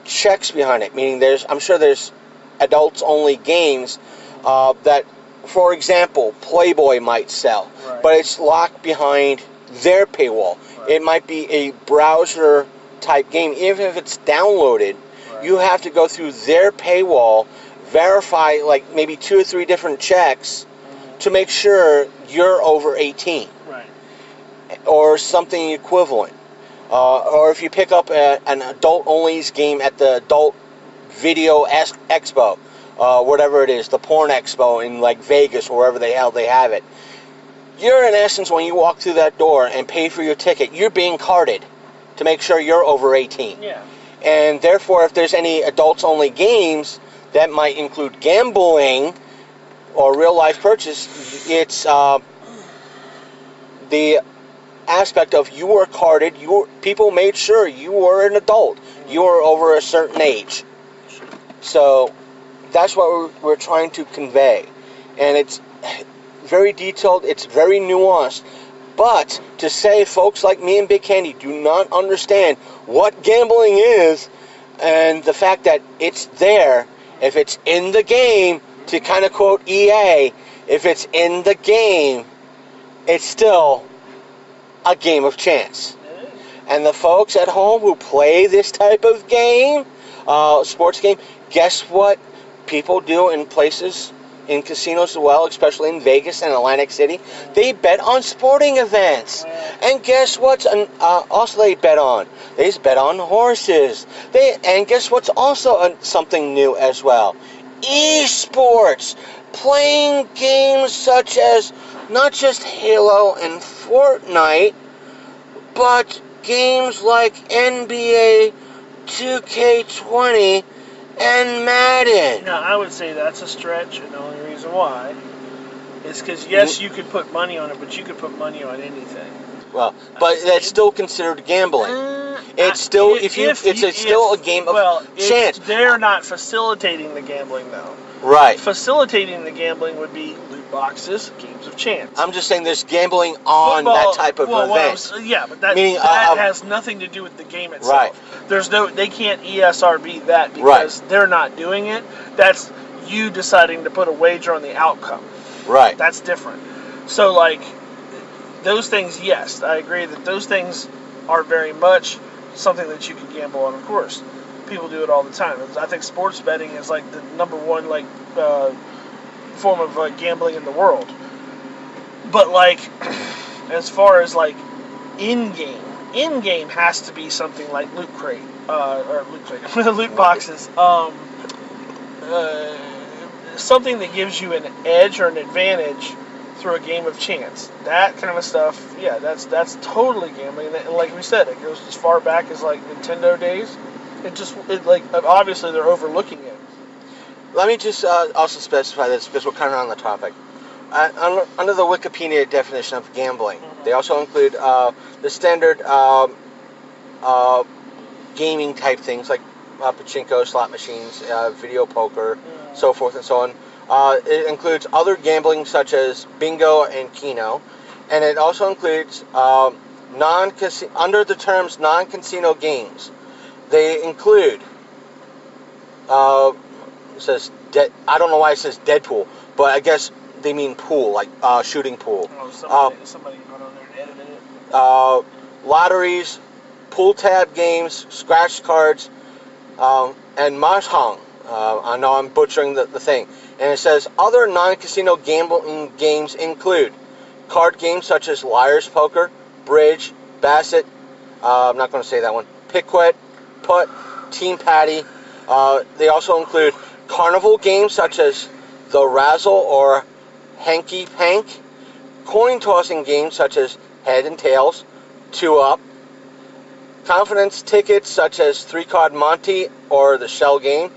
checks behind it. Meaning I'm sure there's adults only games that, for example, Playboy might sell, but it's locked behind their paywall. It might be a browser type game, even if it's downloaded. You have to go through their paywall, verify like maybe 2 or 3 different checks to make sure you're over 18, or something equivalent. Or if you pick up an adult-only game at the Adult Video Expo, whatever it is, the Porn Expo in like Vegas or wherever they have it, you're in essence, when you walk through that door and pay for your ticket, you're being carded to make sure you're over 18. Yeah. And therefore, if there's any adults-only games that might include gambling or real-life purchase, it's the aspect of you were carded, people made sure you were an adult, you were over a certain age. So that's what we're trying to convey. And it's very detailed, it's very nuanced. But to say folks like me and Big Candy do not understand what gambling is, and the fact that it's there, if it's in the game, to kind of quote EA, if it's in the game, it's still a game of chance. And the folks at home who play this type of game, sports game, guess what people do in places, in casinos as well, especially in Vegas and Atlantic City? They bet on sporting events. And guess what? Also they bet on? They bet on horses. And guess what's also something new as well? Esports. Playing games such as not just Halo and Fortnite, but games like NBA 2K20 and Madden. Now, I would say that's a stretch, and the only reason why is because, yes, you could put money on it, but you could put money on anything. Well, but that's still considered gambling. It's still still a game of chance. They're not facilitating the gambling, though. Right. Facilitating the gambling would be loot boxes, games of chance. I'm just saying there's gambling on that type of event. But that has nothing to do with the game itself. Right. They can't ESRB that because they're not doing it. That's you deciding to put a wager on the outcome. Right. That's different. So, like, those things, yes, I agree that those things are very much something that you can gamble on, of course. People do it all the time. I think sports betting is like the number one form of gambling in the world. But like, as far as like in-game has to be something like loot boxes. Something that gives you an edge or an advantage through a game of chance. That kind of stuff, yeah, that's totally gambling. And like we said, it goes as far back as like Nintendo days. Obviously they're overlooking it. Let me just also specify this because we're kind of on the topic. Under the Wikipedia definition of gambling, they also include the standard gaming type things like pachinko, slot machines, video poker, so forth and so on. It includes other gambling such as bingo and keno, and it also includes under the terms non-casino games. They include, it says, I don't know why it says Deadpool, but I guess they mean pool, like shooting pool. Somebody got on there and edited it. Lotteries, pool tab games, scratch cards, and mahjong. I know I'm butchering the thing. And it says, other non-casino gambling games include card games such as Liar's Poker, Bridge, Basset, I'm not going to say that one, Piquet, Putt, Team Patty. They also include carnival games such as the Razzle or Hanky Pank, coin tossing games such as Head and Tails, 2-Up, confidence tickets such as 3-Card Monte or the Shell game,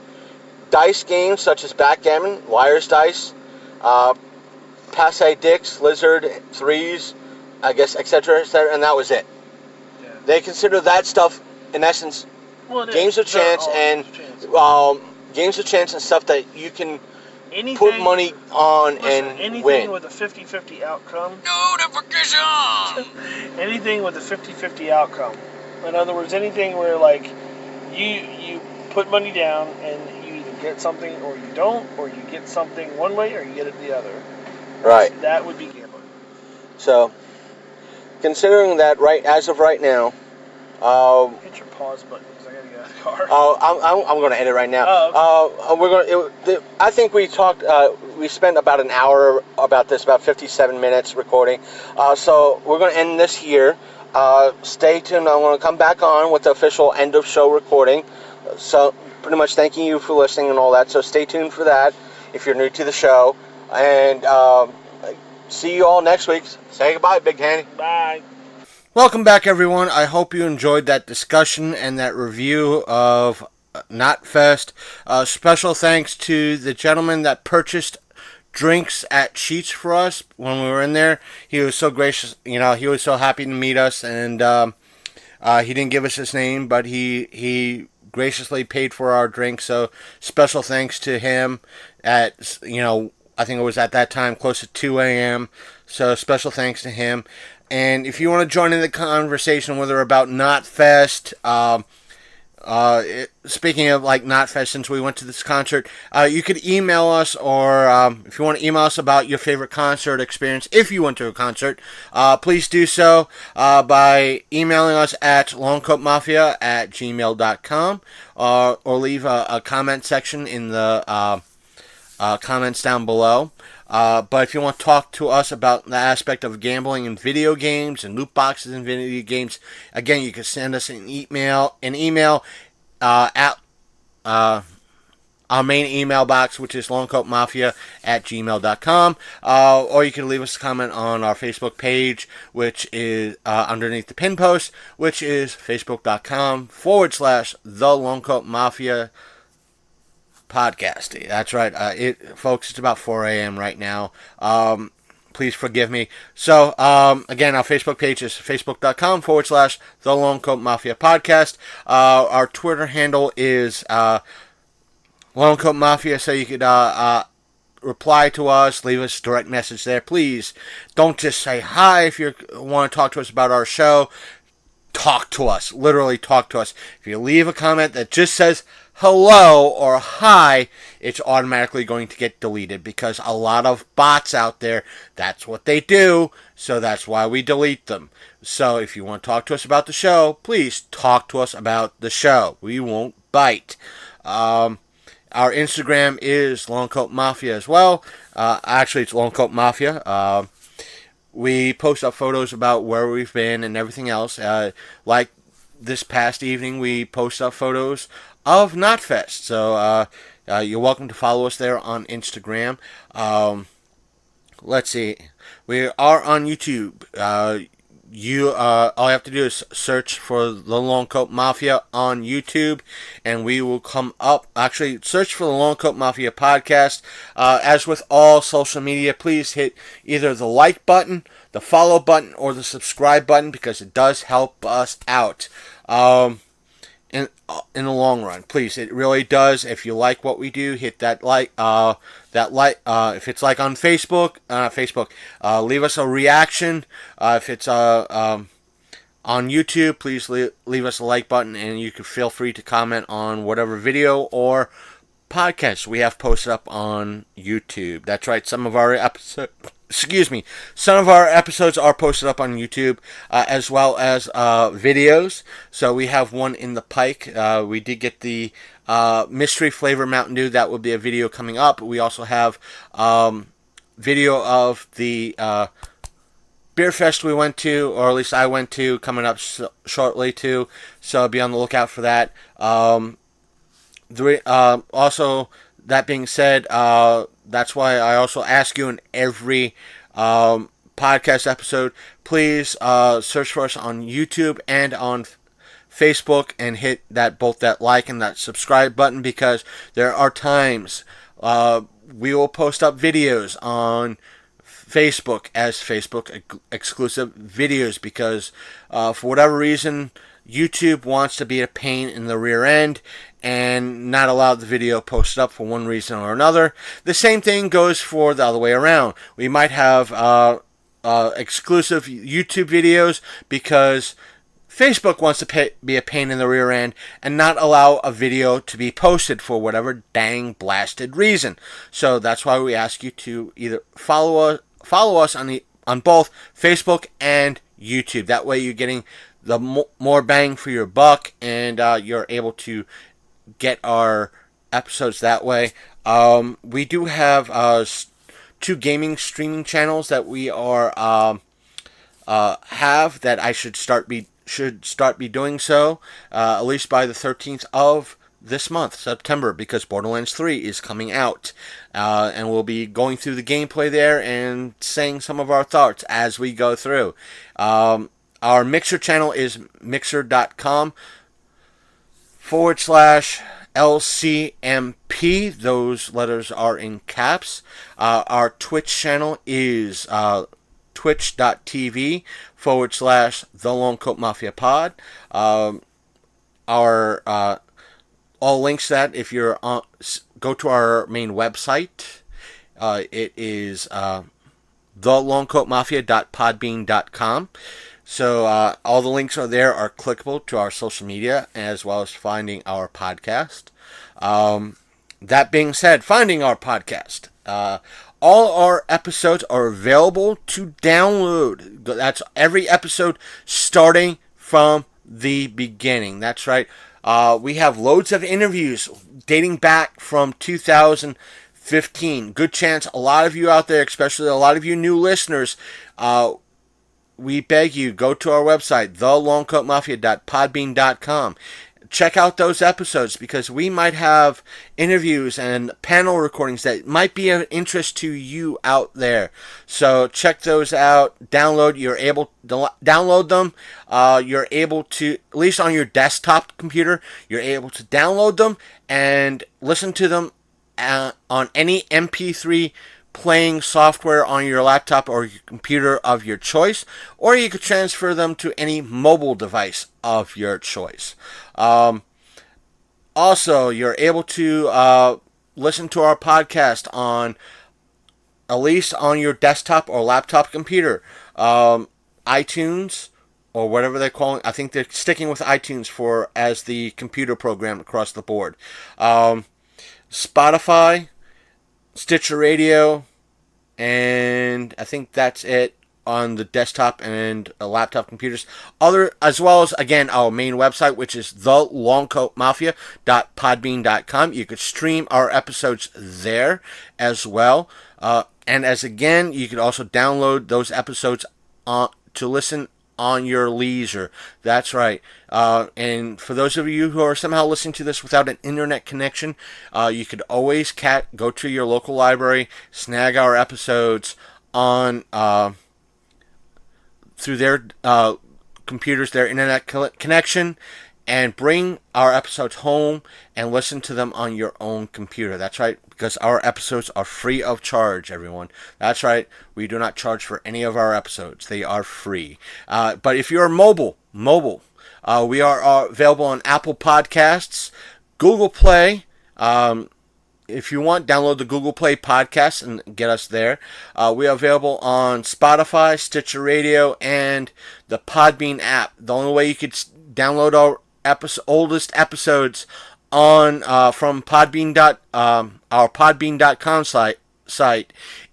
dice games such as Backgammon, Liar's Dice, Passe Dicks, Lizard, Threes, I guess, etc., and that was it. Yeah. They consider that stuff, in essence, games of chance and stuff that you can put money on and win. Anything with a 50-50 outcome. Notification! Anything with a 50-50 outcome. In other words, anything where like you put money down and you either get something or you don't, or you get something one way or you get it the other. Right. That would be gambling. So, considering that as of right now, hit your pause button because I gotta get out of the car. I'm going to edit right now. Oh, okay. I think we talked. We spent about an hour about this, about 57 minutes recording. So we're going to end this here. Stay tuned. I'm going to come back on with the official end of show recording. So pretty much thanking you for listening and all that. So stay tuned for that if you're new to the show. And see you all next week. Say goodbye, Big Candy. Bye. Welcome back, everyone. I hope you enjoyed that discussion and that review of Knotfest. Special thanks to the gentleman that purchased drinks at Sheets for us when we were in there. He was so gracious. He was so happy to meet us, and he didn't give us his name, but he graciously paid for our drink. So special thanks to him. I think it was at that time close to 2 a.m. So special thanks to him. And if you want to join in the conversation, whether about Knotfest, Speaking of like Knotfest, since we went to this concert, you could email us, or if you want to email us about your favorite concert experience, if you went to a concert, please do so by emailing us at longcoatmafia@gmail.com, or leave a comment section in the comments down below. But if you want to talk to us about the aspect of gambling in video games and loot boxes in video games, again, you can send us an email at our main email box, which is longcoatmafia@gmail.com, or you can leave us a comment on our Facebook page, which is underneath the pin post, which is facebook.com/The Longcoat Mafia Podcast. That's right. Folks, it's about 4 a.m. right now. Please forgive me. So, again, our Facebook page is facebook.com/The Longcoat Mafia Podcast. Our Twitter handle is Longcoat Mafia, so you could reply to us, leave us a direct message there. Please don't just say hi if you want to talk to us about our show. Talk to us. Literally talk to us. If you leave a comment that just says hello or hi, it's automatically going to get deleted, because a lot of bots out there, that's what they do, so that's why we delete them. So if you want to talk to us about the show, please talk to us about the show. We won't bite. Our Instagram is Longcoat Mafia as well. Actually, it's Longcoat Mafia. We post up photos about where we've been and everything else. Like this past evening, we post up photos of Knotfest. So you're welcome to follow us there on Instagram. Let's see. We are on YouTube. All you have to do is search for the Longcoat Mafia on YouTube, and we will come up. Actually, search for the Longcoat Mafia Podcast. As with all social media, please hit either the like button, the follow button, or the subscribe button, because it does help us out. In the long run, please, it really does. If you like what we do, hit that like. If it's like on Facebook, leave us a reaction. If it's on YouTube, please leave us a like button, and you can feel free to comment on whatever video or podcast we have posted up on YouTube. That's right. Some of our episodes are posted up on YouTube, as well as videos. So we have one in the pike. We did get the mystery flavor Mountain Dew. That will be a video coming up. We also have video of the beer fest we went to, or at least I went to, coming up shortly too. So be on the lookout for that. Also, that being said, that's why I also ask you in every podcast episode, please search for us on YouTube and on Facebook, and hit both that like and that subscribe button, because there are times we will post up videos on Facebook as Facebook exclusive videos, because for whatever reason, YouTube wants to be a pain in the rear end and not allow the video posted up for one reason or another. The same thing goes for the other way around. We might have exclusive YouTube videos because Facebook wants to be a pain in the rear end and not allow a video to be posted for whatever dang blasted reason. So that's why we ask you to either follow us on both Facebook and YouTube. That way you're getting the more bang for your buck, and you're able to get our episodes that way. We do have 2 gaming streaming channels that we are have that I should start be doing so at least by the 13th of this month, September, because Borderlands 3 is coming out, and we'll be going through the gameplay there and saying some of our thoughts as we go through. Our Mixer channel is mixer.com/LCMP. Those letters are in caps. Our Twitch channel is twitch.tv/The Longcoat Mafia Pod. All links that, if you're on, go to our main website. It is thelongcoatmafia.podbean.com. So all the links are there, are clickable to our social media, as well as finding our podcast. That being said, finding our podcast. All our episodes are available to download. That's every episode starting from the beginning. That's right. We have loads of interviews dating back from 2015. Good chance a lot of you out there, especially a lot of you new listeners, we beg you, go to our website, thelongcoatmafia.podbean.com. Check out those episodes, because we might have interviews and panel recordings that might be of interest to you out there. So check those out. You're able to download them. You're able to, at least on your desktop computer, you're able to download them and listen to them on any MP3 playing software on your laptop or your computer of your choice, or you could transfer them to any mobile device of your choice. Also, you're able to listen to our podcast on, at least on your desktop or laptop computer, iTunes, or whatever they're calling. I think they're sticking with iTunes as the computer program across the board. Spotify, Stitcher Radio, and I think that's it on the desktop and laptop computers. As well as, again, our main website, which is thelongcoatmafia.podbean.com. You could stream our episodes there as well. And you could also download those episodes to listen on your leisure. That's right. And for those of you who are somehow listening to this without an internet connection, you could always go to your local library, snag our episodes on through their computers, their internet connection, and bring our episodes home and listen to them on your own computer. That's right, because our episodes are free of charge, everyone. That's right, we do not charge for any of our episodes. They are free. But if you're mobile, we are available on Apple Podcasts, Google Play. If you want, download the Google Play podcast and get us there. We are available on Spotify, Stitcher Radio, and the Podbean app. The only way you could download our oldest episodes on from Podbean our Podbean.com site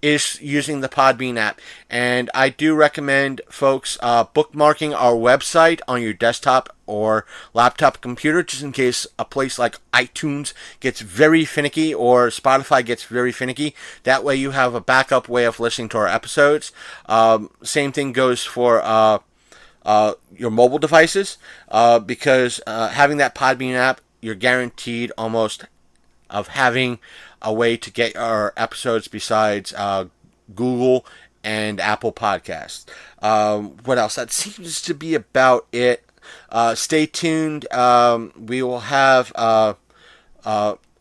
is using the Podbean app. And I do recommend folks bookmarking our website on your desktop or laptop computer, just in case a place like iTunes gets very finicky or Spotify gets very finicky. That way you have a backup way of listening to our episodes. Same thing goes for your mobile devices, because having that Podbean app, you're guaranteed almost of having a way to get our episodes besides Google and Apple Podcasts. What else? That seems to be about it. Stay tuned. We will have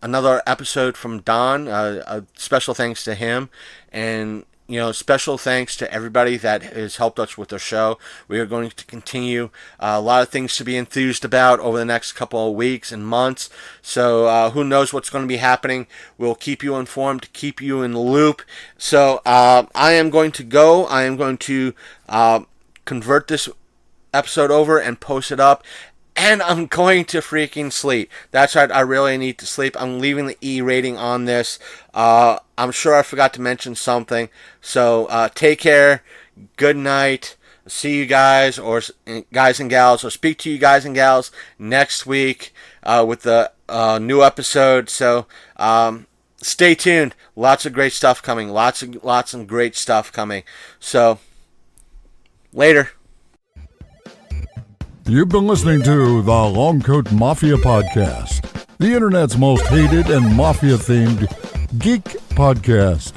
another episode from Don. A special thanks to him, and special thanks to everybody that has helped us with the show. We are going to continue a lot of things to be enthused about over the next couple of weeks and months. So who knows what's going to be happening. We'll keep you informed, keep you in the loop. So I am going to go. I am going to convert this episode over and post it up. And I'm going to freaking sleep. That's right, I really need to sleep. I'm leaving the E rating on this. I'm sure I forgot to mention something. So take care. Good night. See you guys, or guys and gals, or speak to you guys and gals next week with the new episode. So stay tuned. Lots of great stuff coming. Lots of great stuff coming. So later. You've been listening to the Longcoat Mafia Podcast, the internet's most hated and mafia-themed geek podcast.